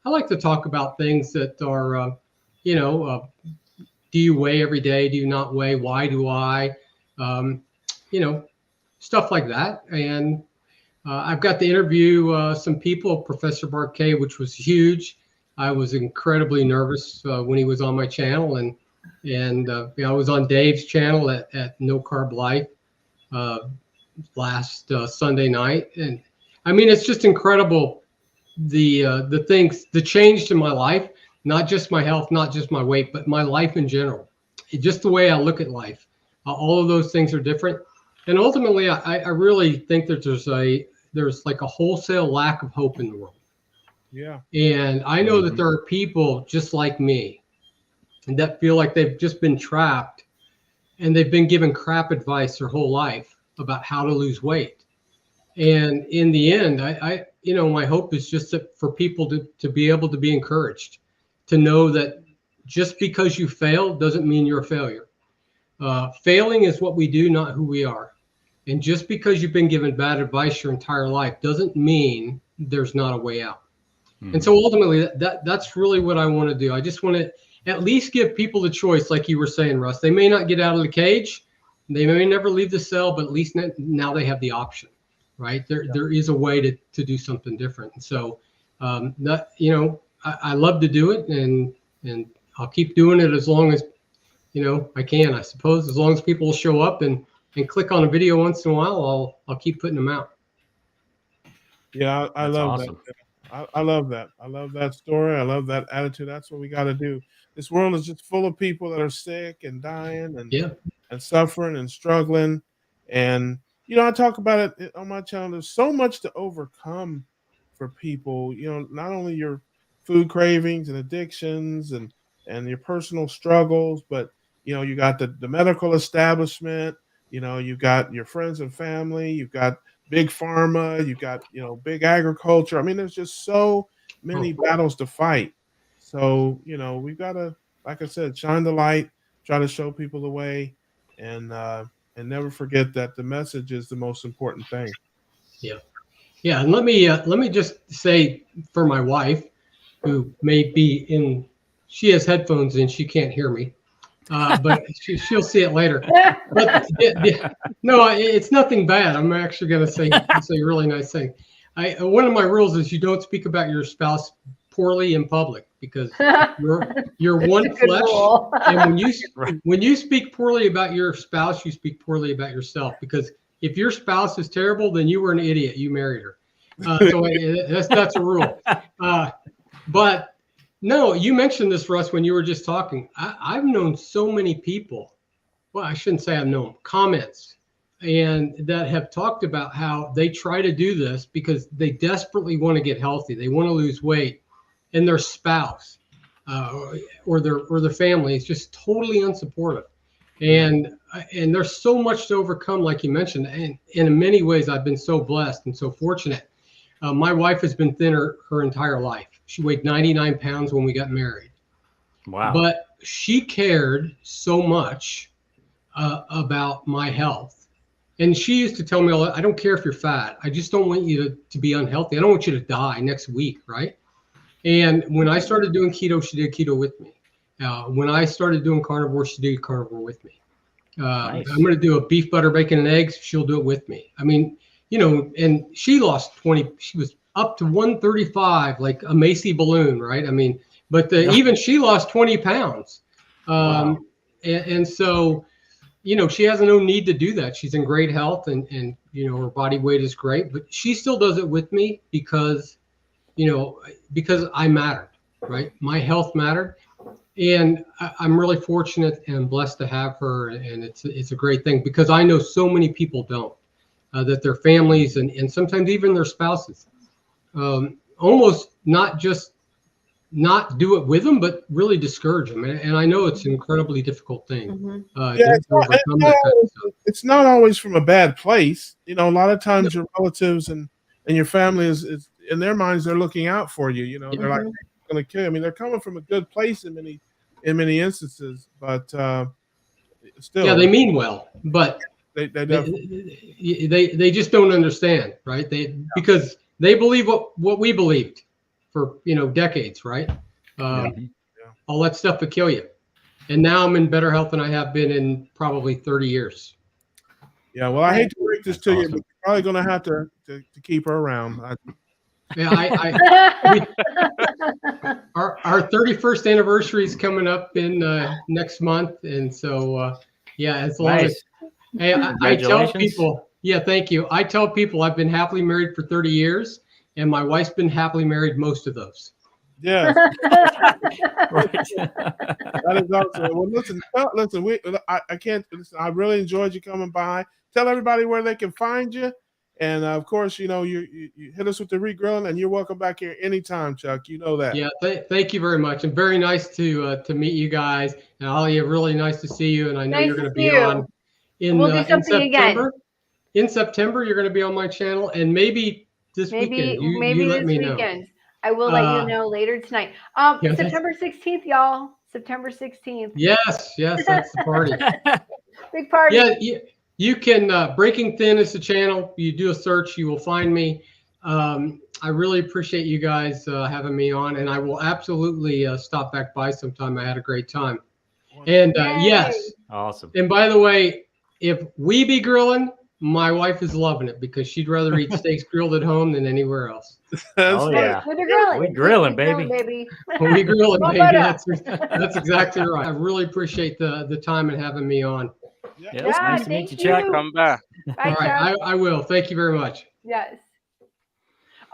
like to talk about things that are do you weigh every day? Do you not weigh? Why do I? Stuff like that. And I've got to interview some people, Professor Barquet, which was huge. I was incredibly nervous when he was on my channel, and I was on Dave's channel at No Carb Life last Sunday night, and I mean, it's just incredible the things, the change to my life, not just my health, not just my weight, but my life in general. Just the way I look at life. All of those things are different. And ultimately, I really think that there's like a wholesale lack of hope in the world. Yeah. And I know that there are people just like me that feel like they've just been trapped and they've been given crap advice their whole life about how to lose weight. And in the end, I my hope is just for people to be able to be encouraged, to know that just because you fail doesn't mean you're a failure. Failing is what we do, not who we are. And just because you've been given bad advice your entire life doesn't mean there's not a way out. And so ultimately, that's really what I want to do. I just want to at least give people the choice, like you were saying, Russ. They may not get out of the cage, they may never leave the cell, but at least now they have the option, right? There is a way to do something different. And so I love to do it, and I'll keep doing it as long as I can, I suppose. As long as people will show up and click on a video once in a while, I'll keep putting them out. Yeah, I That's love awesome. that. I love that. I love that story. I love that attitude. That's what we got to do. This world is just full of people that are sick and dying and suffering and struggling. And I talk about it on my channel. There's so much to overcome for people. Not only your food cravings and addictions and your personal struggles, but you got the medical establishment. You've got your friends and family. You've got big pharma. You've got big agriculture. I mean, there's just so many battles to fight. So we've got to, like I said, shine the light, try to show people the way, and never forget that the message is the most important thing. Yeah, and let me just say for my wife, who may be she has headphones and she can't hear me, but she'll see it later. But no, it's nothing bad. I'm actually going to say a really nice thing. One of my rules is you don't speak about your spouse poorly in public, because you're one flesh, and when you speak poorly about your spouse, you speak poorly about yourself, because if your spouse is terrible, then you were an idiot. You married her. So that's a rule. But no, you mentioned this, Russ, when you were just talking. I've known so many people. Well, I shouldn't say I've known comments, and that have talked about how they try to do this because they desperately want to get healthy. They want to lose weight, and their spouse or their family is just totally unsupportive. And there's so much to overcome, like you mentioned. And in many ways, I've been so blessed and so fortunate. My wife has been thinner her entire life. She weighed 99 pounds when we got married. Wow. But she cared so much about my health. And she used to tell me, I don't care if you're fat. I just don't want you to be unhealthy. I don't want you to die next week, right? And when I started doing keto, she did keto with me. When I started doing carnivore, she did carnivore with me. Nice. I'm going to do a beef, butter, bacon, and eggs. She'll do it with me. I mean, you know, and she lost 20. She was up to 135, like a Macy balloon, right? I mean, but even she lost 20 pounds. Wow. And so, you know, she has no need to do that. She's in great health and, you know, her body weight is great, but she still does it with me because, you know, because I mattered, right? My health mattered. And I'm really fortunate and blessed to have her. And it's a great thing because I know so many people don't, that their families and sometimes even their spouses almost not just not do it with them, but really discourage them. And I know it's an incredibly difficult thing. It's not always from a bad place. You know, a lot of times your relatives and your family is in their minds, they're looking out for you. You know, they're like, going to kill you. I mean, they're coming from a good place in many instances, but still. Yeah, they mean well, but they just don't understand, right? Because they believe what we believed for, you know, decades, right? All that stuff would kill you. And now I'm in better health than I have been in probably 30 years. Yeah, well, I hate to break this to you, but you're probably going to have to keep her around. Yeah, our 31st anniversary is coming up in next month, and so yeah, as long as I tell people, yeah, thank you. I tell people I've been happily married for 30 years, and my wife's been happily married most of those. Yes. Right. That is awesome. Well, listen, I can't. Listen, I really enjoyed you coming by. Tell everybody where they can find you. And of course, you know, you hit us with the regrilling, and you're welcome back here anytime, Chuck. You know that. Yeah, thank you very much, and very nice to meet you guys. And Ollie, really nice to see you. And I know you're going to be on in September. Again. In September, you're going to be on my channel, and maybe this weekend. You let me know. I will let you know later tonight. September 16th, y'all. September 16th. Yes, that's the party. Big party. Yeah. You can, Breaking Thin is the channel. You do a search, you will find me. I really appreciate you guys having me on, and I will absolutely stop back by sometime. I had a great time. And yes. Awesome. And by the way, if we be grilling, my wife is loving it because she'd rather eat steaks grilled at home than anywhere else. Oh, yeah. We're grilling. We're grilling, baby. We grilling, baby. That's exactly right. I really appreciate the time and having me on. Yeah, it's nice to meet you, Chuck. Come back. All right, I will. Thank you very much. Yes.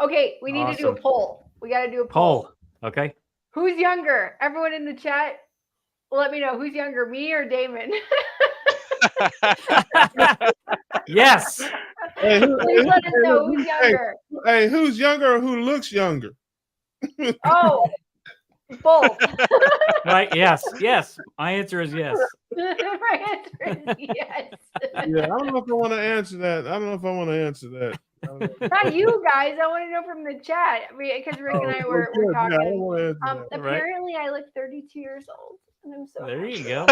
Okay, we need to do a poll. We got to do a poll. Okay. Who's younger? Everyone in the chat, let me know who's younger, me or Damon. Yes. Please let us know who's younger. Hey, who's younger or who looks younger? Oh, both. Right. Yes. My answer is yes. My answer is yes. Yeah, I don't know if I want to answer that. Not you guys. I want to know from the chat because Rick and I were talking. Yeah, apparently, I look 32 years old, and I'm so there happy. you go.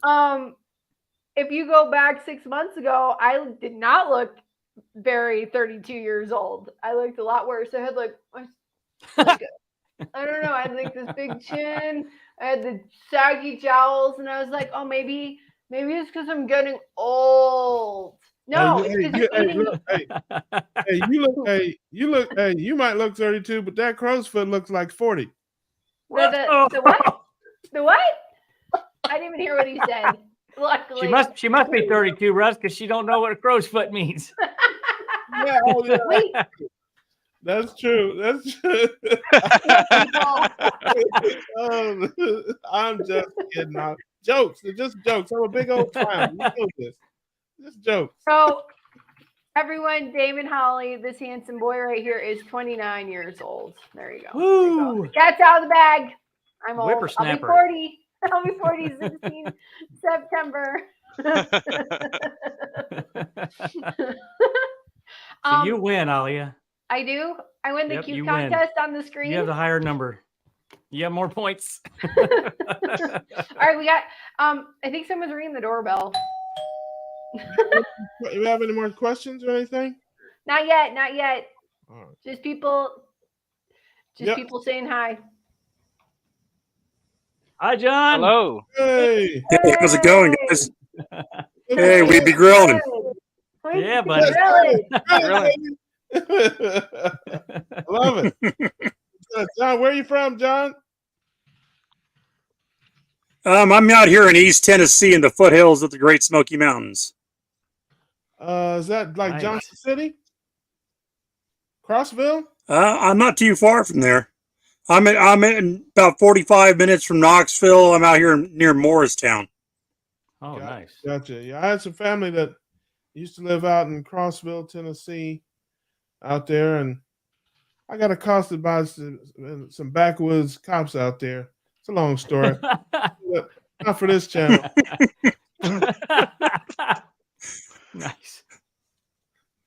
But if you go back 6 months ago, I did not look very 32 years old. I looked a lot worse. I had I don't know. I had like this big chin. I had the saggy jowls, and I was like, oh, maybe it's because I'm getting old. No, you might look 32, but that crow's foot looks like 40. The what? The what? I didn't even hear what he said. Luckily, she must be 32, Russ, because she don't know what a crow's foot means. Yeah, wait. That's true. I'm just kidding. Jokes. They're just jokes. I'm a big old clown. You know this. Just jokes. So, everyone, Damon Holly, this handsome boy right here is 29 years old. There you go. Woo! Cat's out of the bag. I'm old. Whippersnapper. I'll be 40 16 September. So you win, Alia. I do. I win the Yep, cute you win. contest on the screen. You have the higher number. You have more points. All right, we got. I think someone's ringing the doorbell. You have any more questions or anything? Not yet. Not yet. All right. Just people. Yep. People saying hi. Hi, John. Hello. Hey. Hey, how's it going, guys? Good Hey, to we be grilling. Yeah, buddy. Really? I love it. John, where are you from, John? I'm out here in East Tennessee in the foothills of the Great Smoky Mountains. Is that like Nice. Johnson City? Crossville? I'm not too far from there. I'm in about 45 minutes from Knoxville. I'm out here near Morristown. Oh, nice. Gotcha. Yeah, I had some family that used to live out in Crossville, Tennessee, out there, and I got accosted by some backwoods cops out there. It's a long story, but not for this channel. Nice.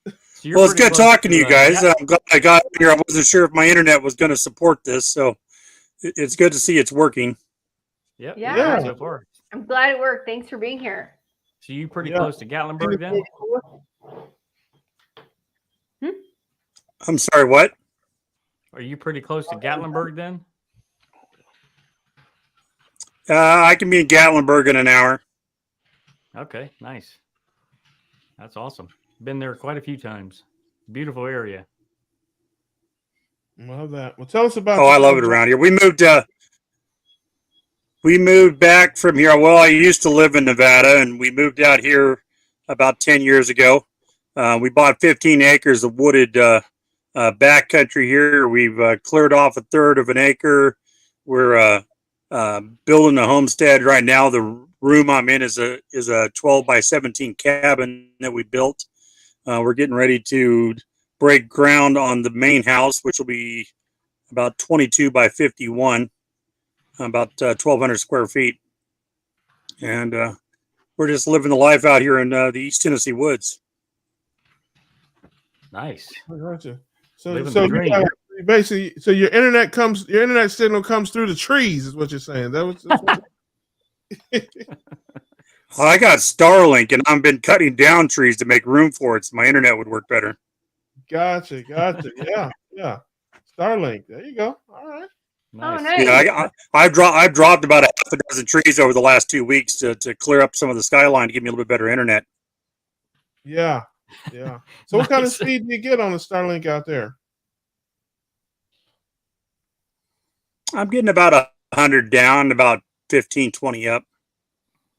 So Well, it's good talking to you guys. Yeah. I'm glad I got here. I wasn't sure if my internet was going to support this, so it's good to see it's working. Yep. Yeah. Yeah. So far. I'm glad it worked. Thanks for being here. So you pretty Yeah. close to Gatlinburg then? I'm sorry, what? Are you pretty close to Gatlinburg then? I can be in Gatlinburg in an hour. Okay, nice. That's awesome. Been there quite a few times. Beautiful area. Love that. Well, tell us about. Oh, I love it around here. We moved back from here. Well, I used to live in Nevada, and we moved out here about 10 years ago. We bought 15 acres of wooded backcountry here. We've cleared off a third of an acre. We're building a homestead right now. The room I'm in is a 12 by 17 cabin that we built. We're getting ready to break ground on the main house, which will be about 22 by 51, about 1,200 square feet. And we're just living the life out here in the East Tennessee woods. Nice. I gotcha. So Living the you dream. got, basically, so your internet signal comes through the trees, is what you're saying. That's what I got Starlink, and I've been cutting down trees to make room for it, so my internet would work better. Gotcha. Yeah. Starlink. There you go. All right. Nice. Oh, nice. Yeah, I've dropped about a half a dozen trees over the last 2 weeks to clear up some of the skyline to give me a little bit better internet. Yeah. So what kind of Nice. speed do you get on the Starlink out there? I'm getting about 100 down, about 15, 20 up.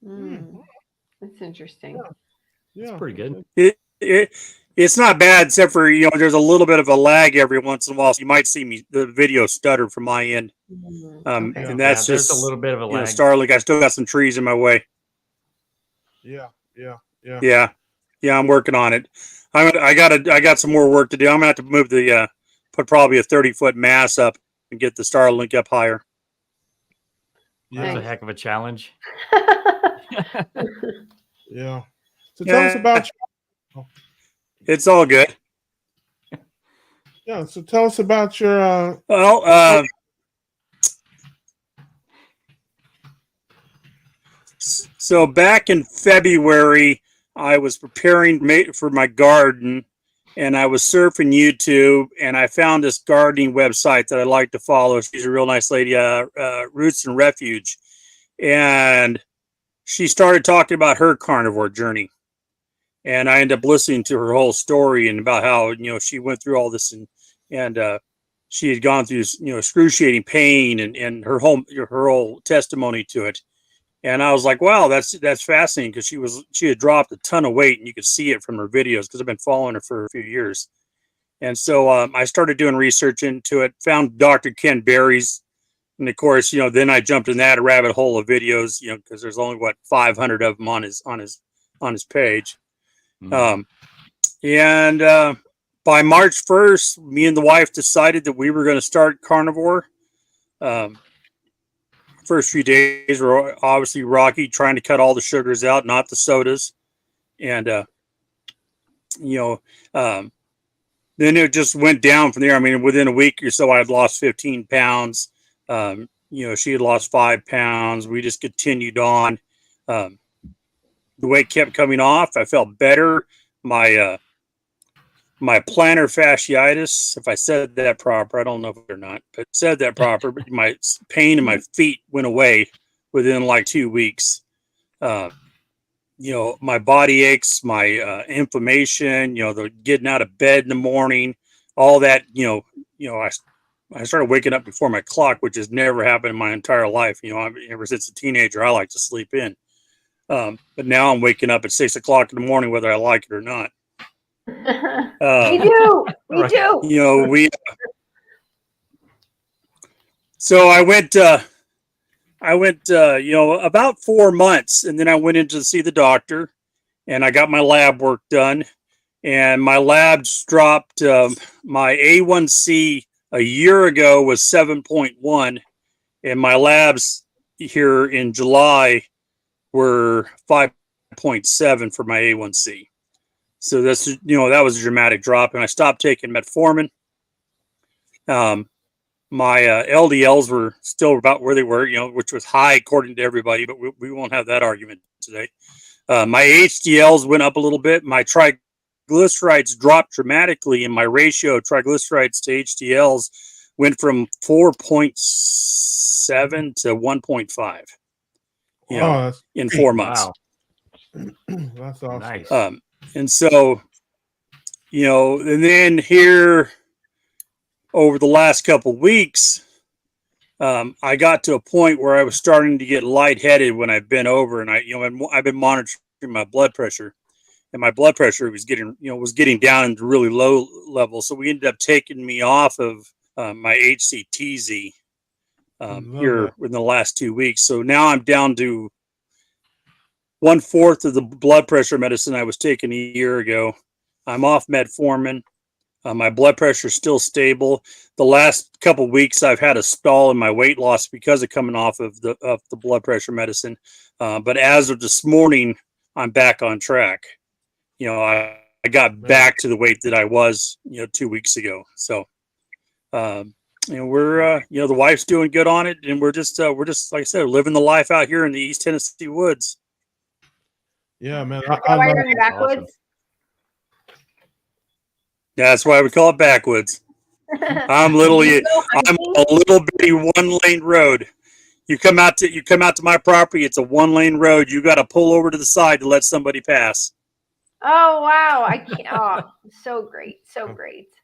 That's interesting. Yeah. That's pretty good. It's not bad, except for there's a little bit of a lag every once in a while. So you might see the video stutter from my end, Okay. and that's there's just a little bit of a lag. Starlink. I still got some trees in my way. Yeah. Yeah, I'm working on it. I got some more work to do. I'm gonna have to move put probably a 30-foot mast up and get the Starlink up higher. That's Yeah. a heck of a challenge. Yeah. So tell us about It's all good. so tell us about your Well, so back in February, I was preparing for my garden, and I was surfing YouTube, and I found this gardening website that I like to follow. She's a real nice lady, Roots and Refuge, and she started talking about her carnivore journey, and I ended up listening to her whole story and about how she went through all this and she had gone through excruciating pain and her whole testimony to it. And I was like, wow, that's fascinating, because she had dropped a ton of weight, and you could see it from her videos, because I've been following her for a few years. And so I started doing research into it, found Dr. Ken Berry's, and of course, then I jumped in that rabbit hole of videos, because there's only 500 of them on his page. Mhm. And by March 1st, me and the wife decided that we were going to start carnivore. First few days were obviously rocky, trying to cut all the sugars out, not the sodas. And, then it just went down from there. I mean, within a week or so, I had lost 15 pounds. She had lost 5 pounds. We just continued on. The weight kept coming off. I felt better. My plantar fasciitis, if I said that proper, I don't know if or not, but said that proper, but my pain in my feet went away within like 2 weeks. My body aches, my inflammation, the getting out of bed in the morning, all that, I started waking up before my clock, which has never happened in my entire life. Ever since a teenager, I like to sleep in. But now I'm waking up at 6 o'clock in the morning, whether I like it or not. Me too. Me too. So I went, about 4 months, and then I went in to see the doctor, and I got my lab work done, and my labs dropped. My A1C a year ago was 7.1, and my labs here in July were 5.7 for my A1C. So that's, that was a dramatic drop, and I stopped taking metformin. My LDLs were still about where they were, which was high according to everybody, but we won't have that argument today. My HDLs went up a little bit. My triglycerides dropped dramatically, and my ratio of triglycerides to HDLs went from 4.7 to 1.5. In 4 months. Wow. That's awesome. Nice. And so, and then here over the last couple of weeks, I got to a point where I was starting to get lightheaded when I bent over, and I've been monitoring my blood pressure, and my blood pressure was getting down into really low levels. So we ended up taking me off of my HCTZ here in the last 2 weeks. So now I'm down to 1/4 of the blood pressure medicine I was taking a year ago. I'm off metformin. My blood pressure is still stable. The last couple of weeks, I've had a stall in my weight loss because of coming off of the blood pressure medicine. But as of this morning, I'm back on track. I got back to the weight that I was, 2 weeks ago. So, we're, the wife's doing good on it, and we're just like I said, living the life out here in the East Tennessee woods. Yeah, man. Why are you backwards? Awesome. Yeah, that's why we call it backwoods. I'm a little bitty 1-lane road. You come out to my property, it's a 1-lane road. You got to pull over to the side to let somebody pass. Oh wow! I can't. Oh, so great, so great.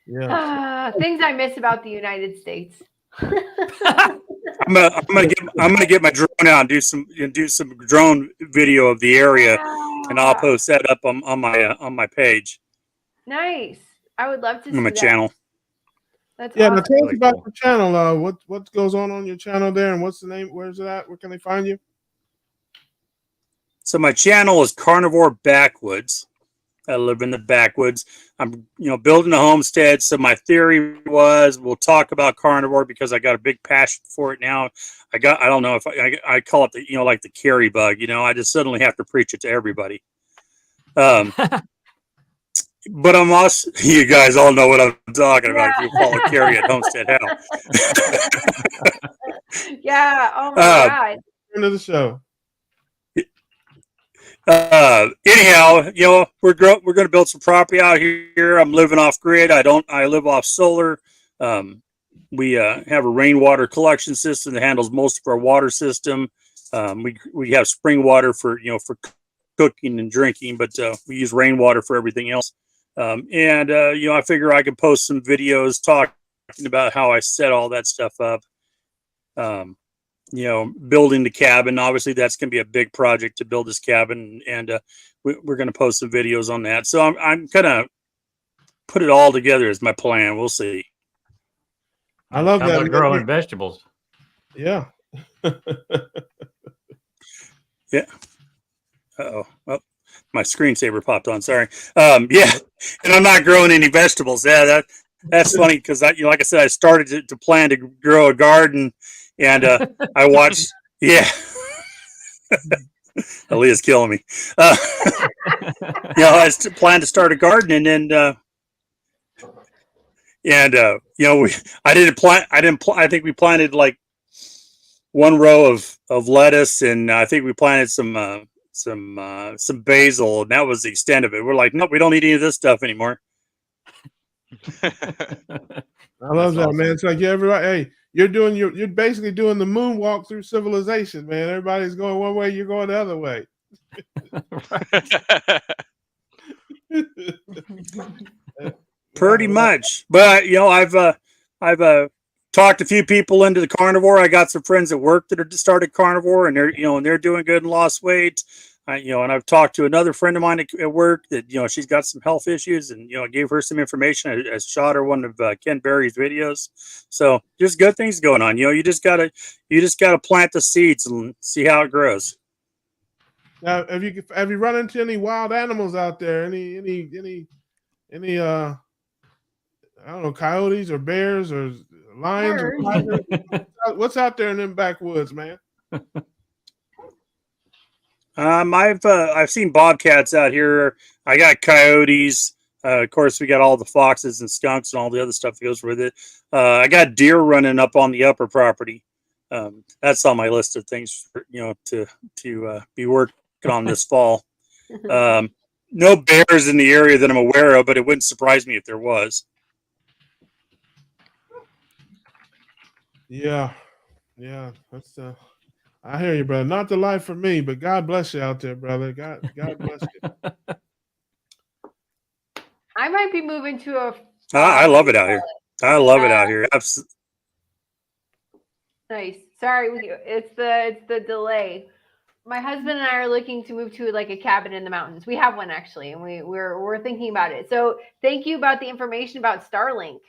Yeah. Things I miss about the United States. I'm gonna get my drone out and do some drone video of the area, and I'll post that up on my page. Nice. I would love to see On my that. channel. That's Yeah, awesome. now tell us Really about cool. your channel. What goes on your channel there, and what's the name? Where's it at? Where can they find you? So my channel is Carnivore Backwoods. I live in the backwoods. I'm, building a homestead. So my theory was we'll talk about carnivore because I got a big passion for it now. I don't know if I call it the, like the carry bug, I just suddenly have to preach it to everybody. But I'm also, you guys all know what I'm talking about if you follow Carrie at Homestead Hell. Yeah. Oh my God. End of the show. Anyhow, we're going to build some property out here. I'm living off grid. I live off solar. We have a rainwater collection system that handles most of our water system. We have spring water for cooking and drinking, but we use rainwater for everything else. I figure I can post some videos talking about how I set all that stuff up. Building the cabin. Obviously, that's going to be a big project to build this cabin, and we're going to post some videos on that. So I'm going to put it all together as my plan. We'll see. I love Sounds that. like growing vegetables. Yeah. Yeah. Uh-oh. Well, my screensaver popped on. Sorry. Yeah. And I'm not growing any vegetables. Yeah, that's funny because like I said, I started to plan to grow a garden, and I watched. Yeah. Aaliyah's killing me. I planned to start a garden, and then And I think we planted like one row of lettuce, and I think we planted some basil, and that was the extent of it. We're like, nope, we don't need any of this stuff anymore. I love that, awesome. man. It's like everybody, hey, you're basically doing the moonwalk through civilization, man. Everybody's going one way, you're going the other way. Pretty much. But I've talked a few people into the carnivore. I got some friends at work that are started carnivore, and they're doing good and lost weight. And I've talked to another friend of mine at work that she's got some health issues, and I gave her some information. I shot her one of Ken Berry's videos. So just good things going on. You just gotta plant the seeds and see how it grows. Now, have you run into any wild animals out there? Any I don't know, coyotes or bears or lions or tigers? What's out there in them backwoods, man? I've seen bobcats out here. I got coyotes. Of course, we got all the foxes and skunks and all the other stuff that goes with it. I got deer running up on the upper property. That's on my list of things to be working on this fall. No bears in the area that I'm aware of, but it wouldn't surprise me if there was. Yeah, that's I hear you, brother. Not the life for me, but God bless you out there, brother. God bless you. I might be moving to a. I love it out here. I love it out here. Nice. Sorry, it's the delay. My husband and I are looking to move to like a cabin in the mountains. We have one actually, and we're thinking about it. So thank you about the information about Starlink,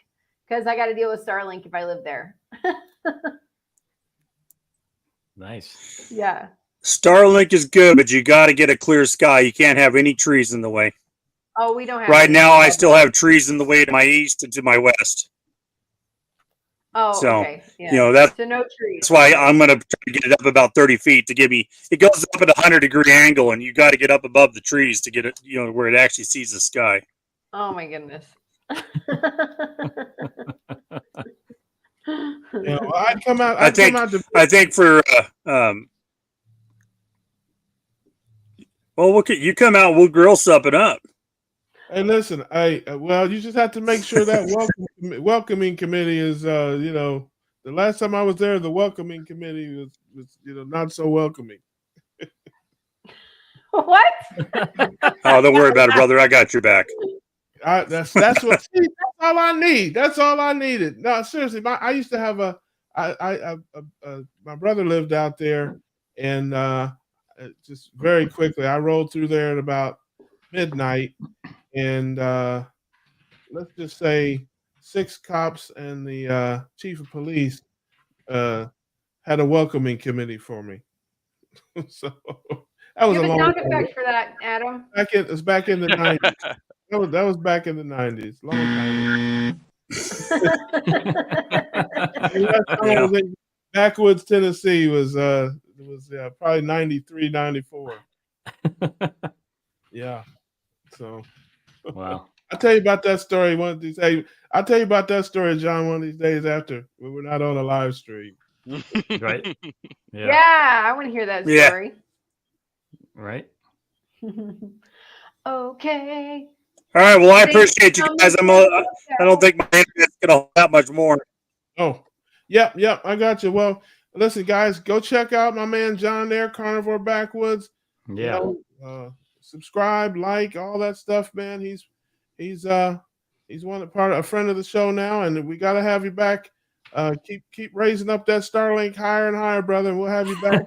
because I got to deal with Starlink if I live there. Nice. Yeah. Starlink is good, but you got to get a clear sky. You can't have any trees in the way. Oh, we don't have Right any. now, I still have trees in the way to my east and to my west. Oh, So, okay. Yeah. So no trees. That's why I'm going to try to get it up about 30 feet to give me. It goes up at a 100-degree angle, and you got to get up above the trees to get it, where it actually sees the sky. Oh my goodness. Yeah, well, I'd come out. I think for well, you come out, we'll grill something up. Hey, listen. Well, you just have to make sure that welcoming committee is. The last time I was there, the welcoming committee was not so welcoming. What? Oh, don't worry about it, brother. I got your back. That's all I need. That's all I needed. No, seriously, I used to have my brother lived out there, and just very quickly, I rolled through there at about midnight, and let's just say 6 cops and the chief of police had a welcoming committee for me. So that was You a have a long sound time. effect for that, Adam. It was back in the 90s. That was back in the 90s. Long time. Last time I was in backwoods Tennessee was probably 93, 94. Yeah. So Wow. I'll tell you about that story one of these days. I'll tell you about that story, John, one of these days after when we're not on a live stream. Right. Yeah, I want to hear that Yeah. story. Right. Okay. All right. Well, I appreciate you guys. I don't think my internet's going to hold that much more. Oh, yep. I got you. Well, listen, guys, go check out my man John there, Carnivore Backwoods. Yeah. Subscribe, like, all that stuff, man. He's a friend of the show now, and we got to have you back. Keep raising up that Starlink higher and higher, brother, and we'll have you back.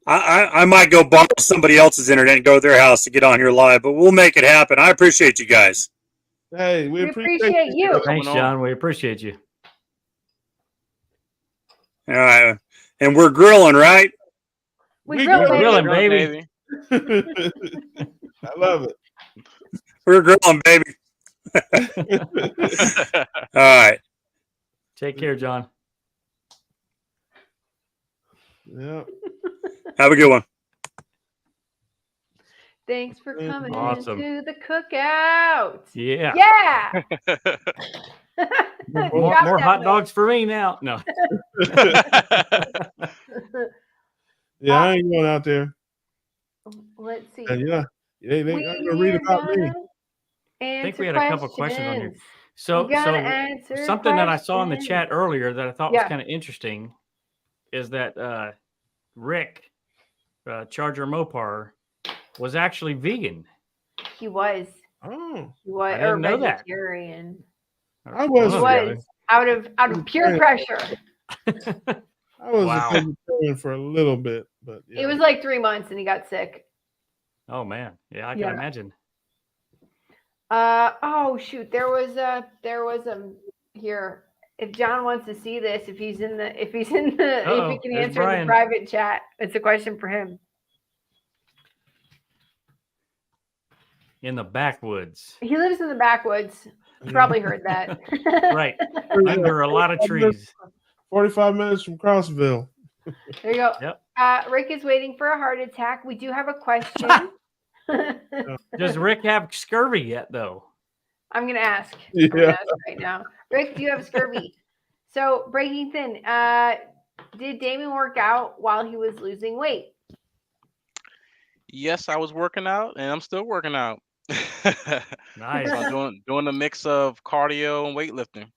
I might go borrow somebody else's internet and go to their house to get on here live, but we'll make it happen. I appreciate you guys. Hey, we appreciate you. Thanks, John. We appreciate you. All right. And we're grilling, right? We grilling, baby. I love it. We're grilling, baby. All right. Take care, John. Yeah. Have a good one. Thanks for coming Awesome. to the cookout. Yeah. Yeah. More Drop that hot mic. dogs for me now. No. Yeah, I ain't going out there. Let's see. And yeah, they We're gonna read about me. gonna I think answer we had a couple questions on here. questions. So, We gotta answer something that I saw in the questions. chat earlier that I thought was Yeah. kind of interesting is that Rick, Charger Mopar, was actually vegan. He was. Oh, He was I didn't know that. vegetarian. I was. He One or the was out of pure pressure. I was Wow. a vegetarian for a little bit, but yeah. It was like 3 months and he got sick. Oh man, yeah, I can Yeah. imagine. Oh shoot, there was here. If John wants to see this, if he can there's answer in the Brian. private chat, it's a question for him. In the backwoods, He lives in the backwoods. You probably heard that. right under a lot of trees. 45 minutes from Crossville. There you go. Yep. Rick is waiting for a heart attack. We do have a question. Does Rick have scurvy yet, though? I'm going to ask. Yeah. I'm gonna ask right now. Rick, do you have scurvy? So, breaking thin. Did Damon work out while he was losing weight? Yes, I was working out, and I'm still working out. Nice. So I'm doing a mix of cardio and weightlifting.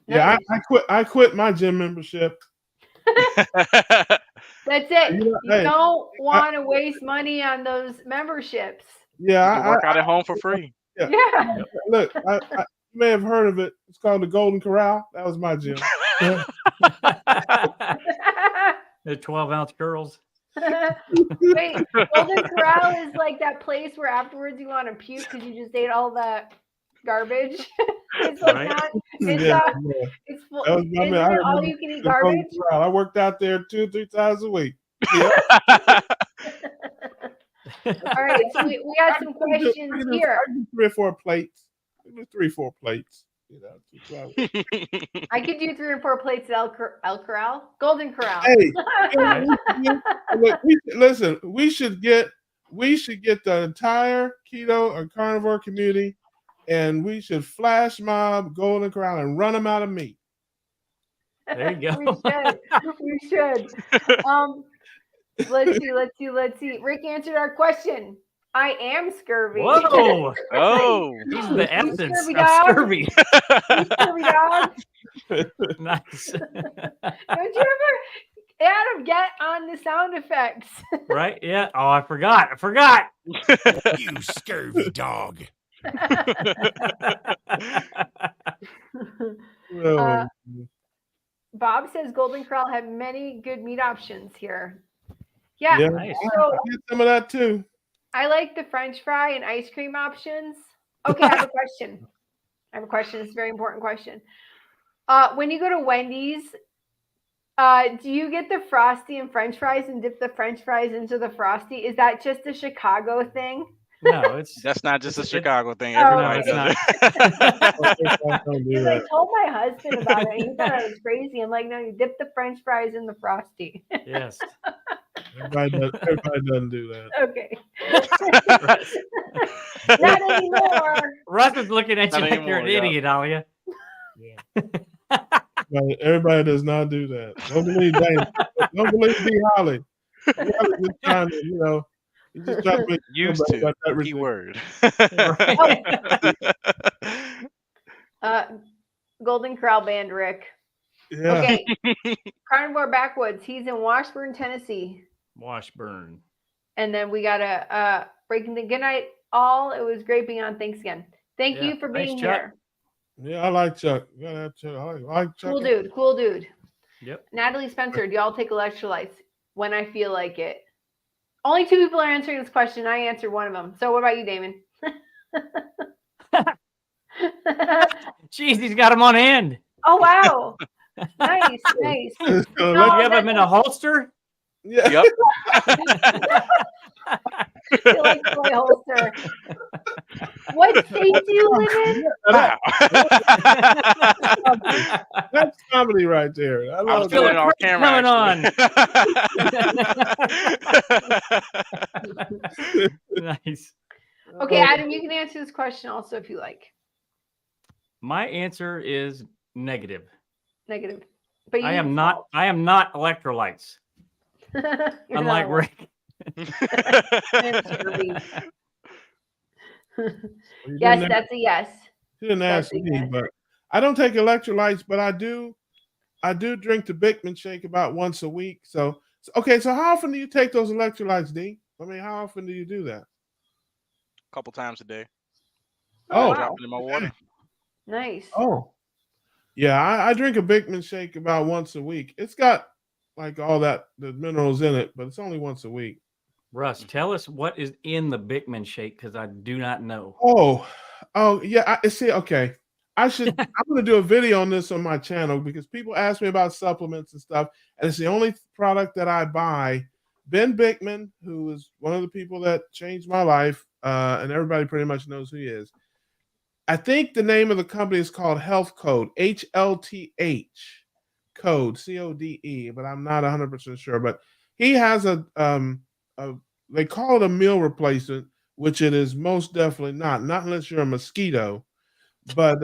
Yeah, I quit my gym membership. That's it. You know, You hey, don't want to waste money on those memberships. Yeah, You can work out at home for free. Yeah. Look, you may have heard of it. It's called the Golden Corral. That was my gym. The 12-ounce girls. Wait, Golden Corral is like that place where afterwards you want to puke because you just ate all that garbage. It's like Right. not. It's Yeah, it's full. that was my Isn't man. I it all remember you can eat the Golden garbage? Corral. I worked out there 2 or 3 times a week. Yeah. All right, so we got some questions here. I do 3 or 4 plates. 3 or 4 plates. You know, I could do 3 or 4 plates at El Corral, Golden Corral. hey, look, listen. We should get the entire keto or carnivore community, and we should flash mob Golden Corral and run them out of meat. There you go. We should. Let's see. Rick answered our question. I am scurvy. Whoa! Oh, He's the essence Scurvy of dog. scurvy. Scurvy dog. Nice. Don't you ever, Adam, get on the sound effects? Right? Yeah. Oh, I forgot. You scurvy dog. Oh, Bob says Golden Corral have many good meat options here. Yeah. yeah, Nice. So I get some of that too. I like the French fry and ice cream options. Okay, I have a question. It's a very important question. When you go to Wendy's, do you get the Frosty and French fries and dip the French fries into the Frosty? Is that just a Chicago thing? No, that's not just a Chicago thing. Oh, Everybody it's does not. it. Don't do Because I that. told my husband about it. He thought I was crazy. I'm like, no, you dip the French fries in the Frosty. Yes. Everybody doesn't do that. Okay. Not anymore. Russ is looking at you Not like you're an anymore, yeah. idiot, Alia. But everybody does not do that. Don't believe Dana. Don't believe D. Holly. D. Holly just trying to, you know, he's just trying to make Used somebody to. about that Key ridiculous. word. Golden Corral band, Rick. Yeah. Okay. Carnivore Backwoods. He's in Washburn, Tennessee. Washburn. And then we got a breaking the good night all. It was great being on. Thanks again. Thank Yeah. you for Thanks, being Chuck. here. Yeah, I like Chuck. You gotta have Chuck. I like Chuck. Cool dude. Yep. Natalie Spencer, do y'all take electrolytes? When I feel like it. Only 2 people are answering this question. I answered one of them. So what about you, Damon? Jeez, he's got him on hand. Oh, wow. Nice. So, You like, have him in a holster? yeah. Yep. You like toy holster. What state do you live in? Wow. That's comedy right there. I I was love feel doing it it off coming camera. Actually. Nice. Okay, Adam, you can answer this question also if you like. My answer is negative. Negative. But you I need am not. salt. I am not electrolytes. You're Unlike not Rick. And scurvy. You Yes, didn't that's a yes. You didn't That's ask a me, yes. but I don't take electrolytes, but I do drink the Bickman shake about once a week. So okay, so how often do you take those electrolytes, D? I mean, how often do you do that? A couple times a day. Oh, wow. Drop it in my water. Nice. oh, yeah. I drink a Bickman shake about once a week. It's got like all the minerals in it, but it's only once a week. Russ, tell us what is in the Bickman shake because I do not know. Oh, yeah. I see. Okay, I'm going to do a video on this on my channel because people ask me about supplements and stuff, and it's the only product that I buy. Ben Bickman, who is one of the people that changed my life, and everybody pretty much knows who he is. I think the name of the company is called Health Code, HLTH Code, CODE, but I'm not 100% sure. But he has a they call it a meal replacement, which it is most definitely not unless you're a mosquito. But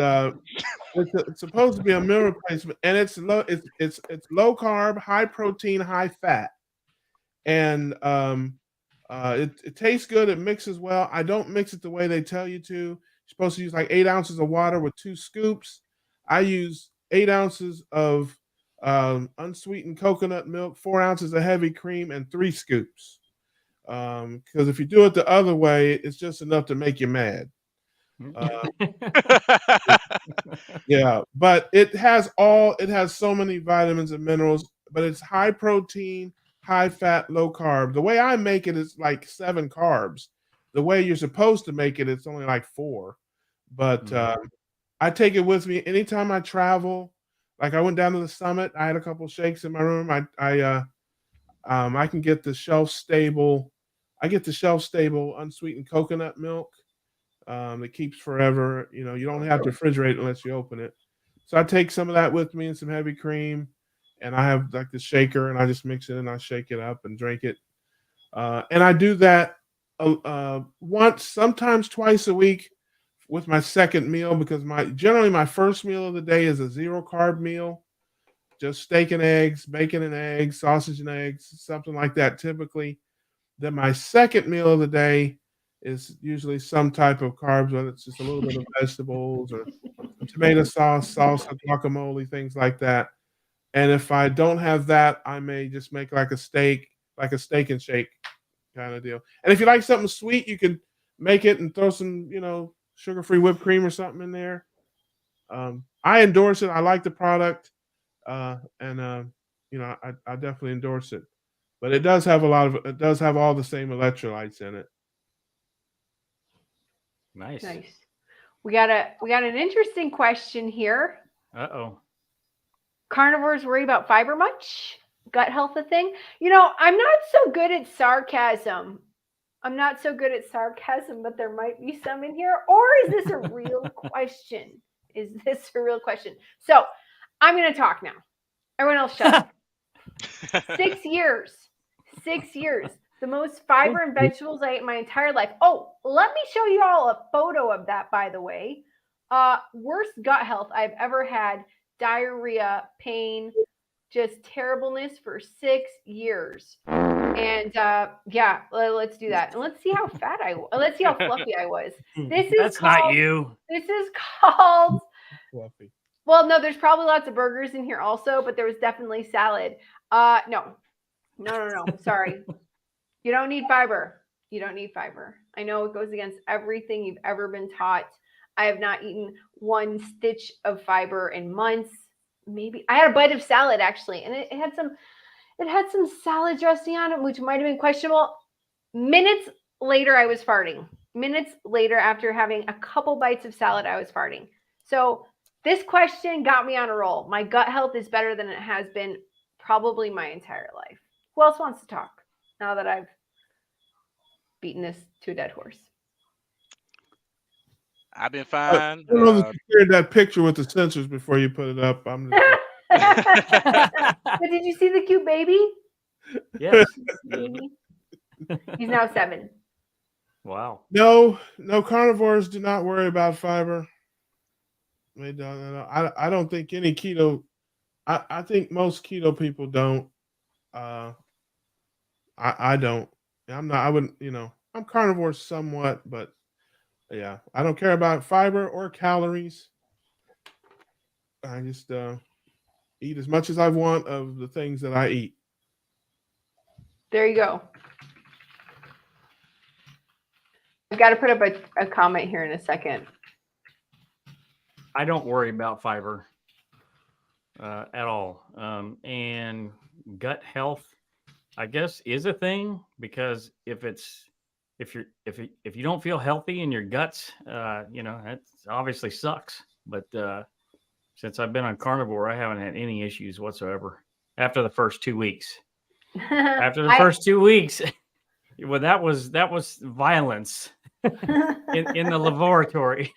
it's supposed to be a meal replacement, and it's low. It's low carb, high protein, high fat, and it tastes good. It mixes well. I don't mix it the way they tell you to. You're supposed to use like 8 ounces of water with 2 scoops. I use 8 ounces of unsweetened coconut milk, 4 ounces of heavy cream, and 3 scoops. Because if you do it the other way, it's just enough to make you mad. Yeah, but it has so many vitamins and minerals, but it's high protein, high fat, low carb. The way I make it is like 7 carbs. The way you're supposed to make it, it's only like 4. But I take it with me anytime I travel. Like I went down to the summit. I had a couple shakes in my room. I can get the shelf stable. I get the shelf stable unsweetened coconut milk. It keeps forever. You know, you don't have to refrigerate it unless you open it. So I take some of that with me and some heavy cream, and I have like the shaker, and I just mix it and I shake it up and drink it. And I do that once, sometimes twice a week with my second meal because generally my first meal of the day is a 0 carb meal, just steak and eggs, bacon and eggs, sausage and eggs, something like that typically. Then my second meal of the day is usually some type of carbs, whether it's just a little bit of vegetables or some tomato sauce, salsa, guacamole, things like that. And if I don't have that, I may just make like a steak and shake kind of deal. And if you like something sweet, you can make it and throw some, sugar-free whipped cream or something in there. I endorse it. I like the product, and I definitely endorse it. But it does have all the same electrolytes in it. Nice. We got an interesting question here. Uh-oh. Carnivores worry about fiber much? Gut health a thing? I'm not so good at sarcasm. But there might be some in here. Or is this a real question? So I'm going to talk now. Everyone else shut up. 6 years. 6 years. The most fiber and vegetables I ate my entire life. Oh, let me show you all a photo of that, by the way. Worst gut health I've ever had. Diarrhea, pain, just terribleness for 6 years. And yeah, let's do that. And let's see how let's see how fluffy I was. That's not you. This is called Fluffy. Well, no, there's probably lots of burgers in here also, but there was definitely salad. No. Sorry. You don't need fiber. I know it goes against everything you've ever been taught. I have not eaten 1 stitch of fiber in months. Maybe I had a bite of salad actually, and it had some salad dressing on it, which might have been questionable. Minutes later, I was farting. Minutes later, after having a couple bites of salad, I was farting. So this question got me on a roll. My gut health is better than it has been probably my entire life. Who else wants to talk now that I've beating this to a dead horse. I've been I fine. don't know if you shared that picture with the sensors before you put it up. I'm just But did you see the cute baby? Yes. Baby. He's now 7. Wow. no carnivores do not worry about fiber. They don't. I don't think any keto. I think most keto people don't. I don't. I'm not. I wouldn't. I'm carnivore somewhat, but yeah, I don't care about fiber or calories. I just eat as much as I want of the things that I eat. There you go. I've got to put up a comment here in a second. I don't worry about fiber at all. And gut health, I guess, is a thing, because if you don't feel healthy in your guts, it obviously sucks. But since I've been on carnivore, I haven't had any issues whatsoever after the first 2 weeks. After the first 2 weeks, well, that was violence in the laboratory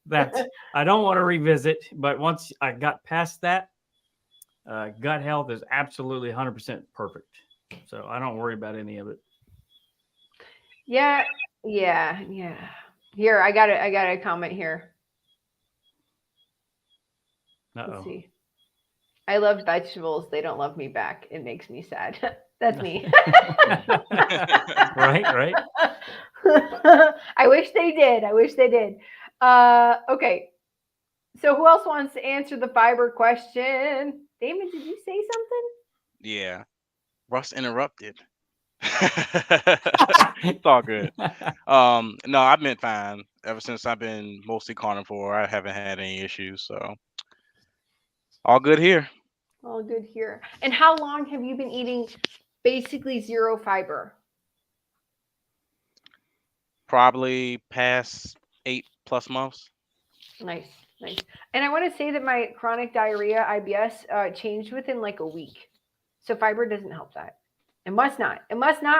that I don't want to revisit. But once I got past that, gut health is absolutely 100% perfect. So I don't worry about any of it. Yeah. Here, I got a comment here. Let's Uh-oh. see. I love vegetables. They don't love me back. It makes me sad. That's me. Right. I wish they did. Okay. So who else wants to answer the fiber question? Damon, did you say something? Yeah. Russ interrupted. It's all good. No, I've been fine ever since I've been mostly carnivore. I haven't had any issues, so all good here. All good here. And how long have you been eating basically zero fiber? Probably past 8+ months. Nice. And I want to say that my chronic diarrhea, IBS, changed within like a week. So fiber doesn't help that. It must not,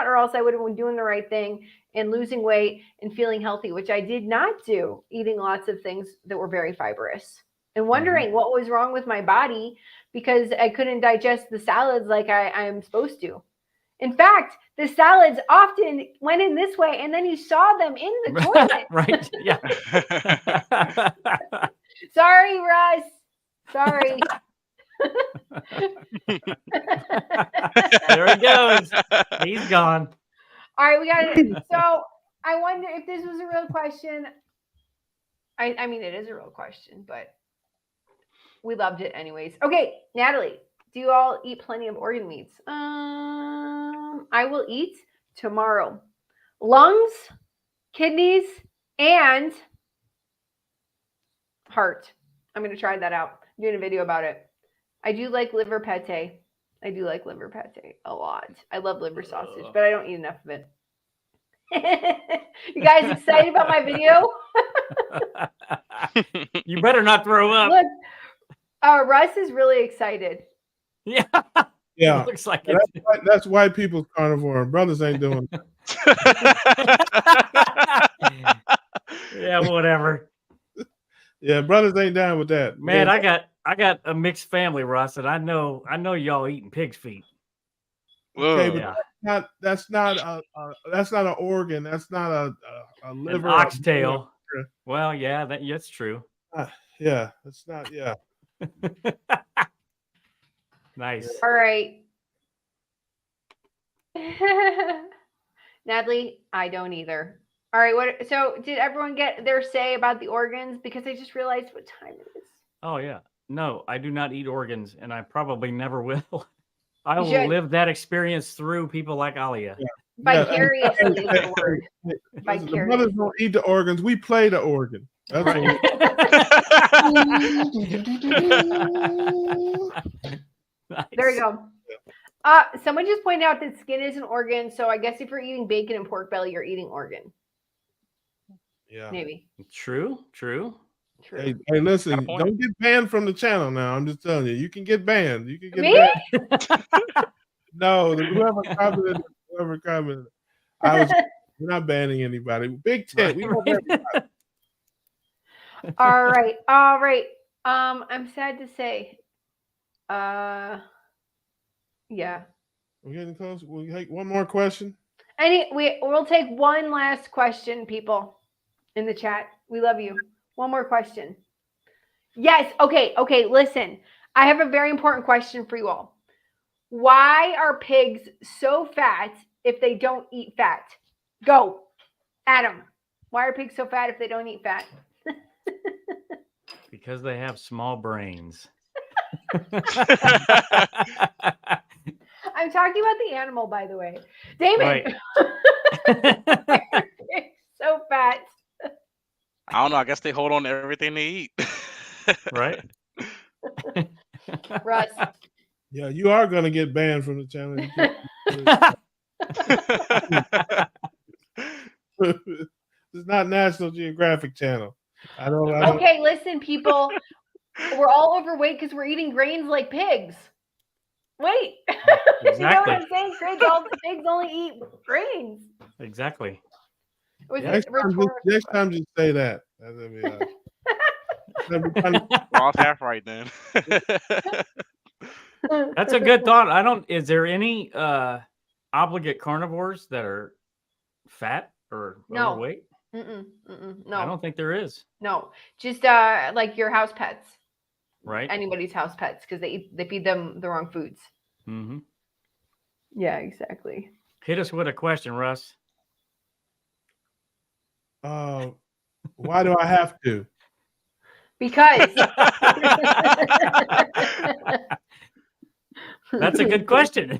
or else I would have been doing the right thing and losing weight and feeling healthy, which I did not do, eating lots of things that were very fibrous and wondering what was wrong with my body because I couldn't digest the salads like I'm supposed to. In fact, the salads often went in this way, and then you saw them in the toilet. Right. Yeah. Sorry, Russ. Sorry. There he goes. He's gone. All right, we got it. So I wonder if this was a real question. I mean, it is a real question, but we loved it anyways. Okay, Natalie, do you all eat plenty of organ meats? I will eat tomorrow lungs, kidneys, and heart. I'm going to try that out. I'm doing a video about it. I do like liver pate. A lot. I love liver sausage, but I don't eat enough of it. You guys excited about my video? You better not throw up. Look, Russ is really excited. Yeah. Yeah. Looks like That's white people's carnivore. Brothers ain't doing that. Yeah, whatever. Yeah, brothers ain't down with that. Man, I got a mixed family, Ross, and I know y'all eating pig's feet. Okay, but Yeah. that's not an organ. That's not a liver. An oxtail. Well, yeah, that's true. Yeah, that's not. Yeah. Nice. All right. Natalie, I don't either. All right. So did everyone get their say about the organs? Because I just realized what time it is. Oh, yeah. No, I do not eat organs, and I probably never will. I will should. live that experience through people like Alia. Yeah. Vicariously is the word. Listen, the brothers don't eat the organs. We play the organ. That's what Nice. There you go. Someone just pointed out that skin is an organ. So I guess if you're eating bacon and pork belly, you're eating organ. Yeah. Maybe. True. Hey, listen, don't get banned from the channel now. I'm just telling you, you can get banned. You can get Me? banned. No, whoever commented. We're not banning anybody. Big tent. We want everybody. All right. I'm sad to say. Yeah. We're getting close. We'll take one more question. We'll take one last question, people, in the chat. We love you. One more question. Yes. Okay. Listen, I have a very important question for you all. Why are pigs so fat if they don't eat fat? Go, Adam. Why are pigs so fat if they don't eat fat? Because they have small brains. I'm talking about the animal, by the way. Damon. Right. So fat. I don't know. I guess they hold on to everything they eat. Right. Russ. Yeah, you are going to get banned from the channel. It's not National Geographic Channel. I don't. Okay, listen, people. We're all overweight because we're eating grains like pigs. Wait. Exactly. You know what I'm saying? Pigs only eat grains. Exactly. Next time, just say that. Ross half right then. That's a good thought. Is there any obligate carnivores that are fat or overweight? No. I don't think there is. No, just like your house pets. Right. Anybody's house pets because they feed them the wrong foods. Mm-hmm. Yeah, exactly. Hit us with a question, Russ. Why do I have to? Because that's a good question.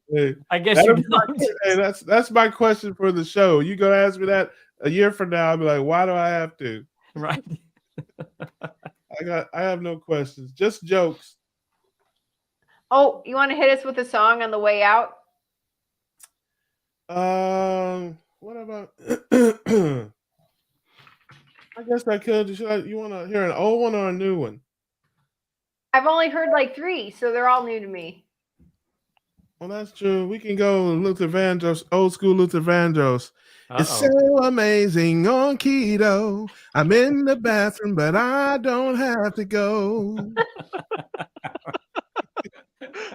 Hey, I guess you don't. Hey, that's my question for the show. You gonna ask me that a year from now? I'll be like, why do I have to? Right. I have no questions, just jokes. Oh, you want to hit us with a song on the way out? What about? I guess I could. You want to hear an old one or a new one? I've only heard like 3, so they're all new to me. Well, that's true. We can go Luther Vandross, old school Luther Vandross. It's so amazing on keto. I'm in the bathroom, but I don't have to go.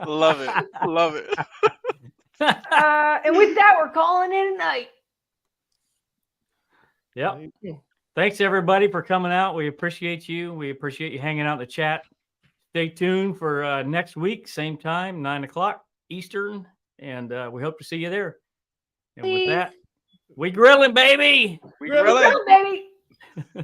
Love it. Love it. And with that, we're calling it a night. Yep. Thanks, everybody, for coming out. We appreciate you. We appreciate you hanging out in the chat. Stay tuned for next week, same time, 9 o'clock Eastern, and we hope to see you there. And with that, we grilling, baby. We grilling, baby.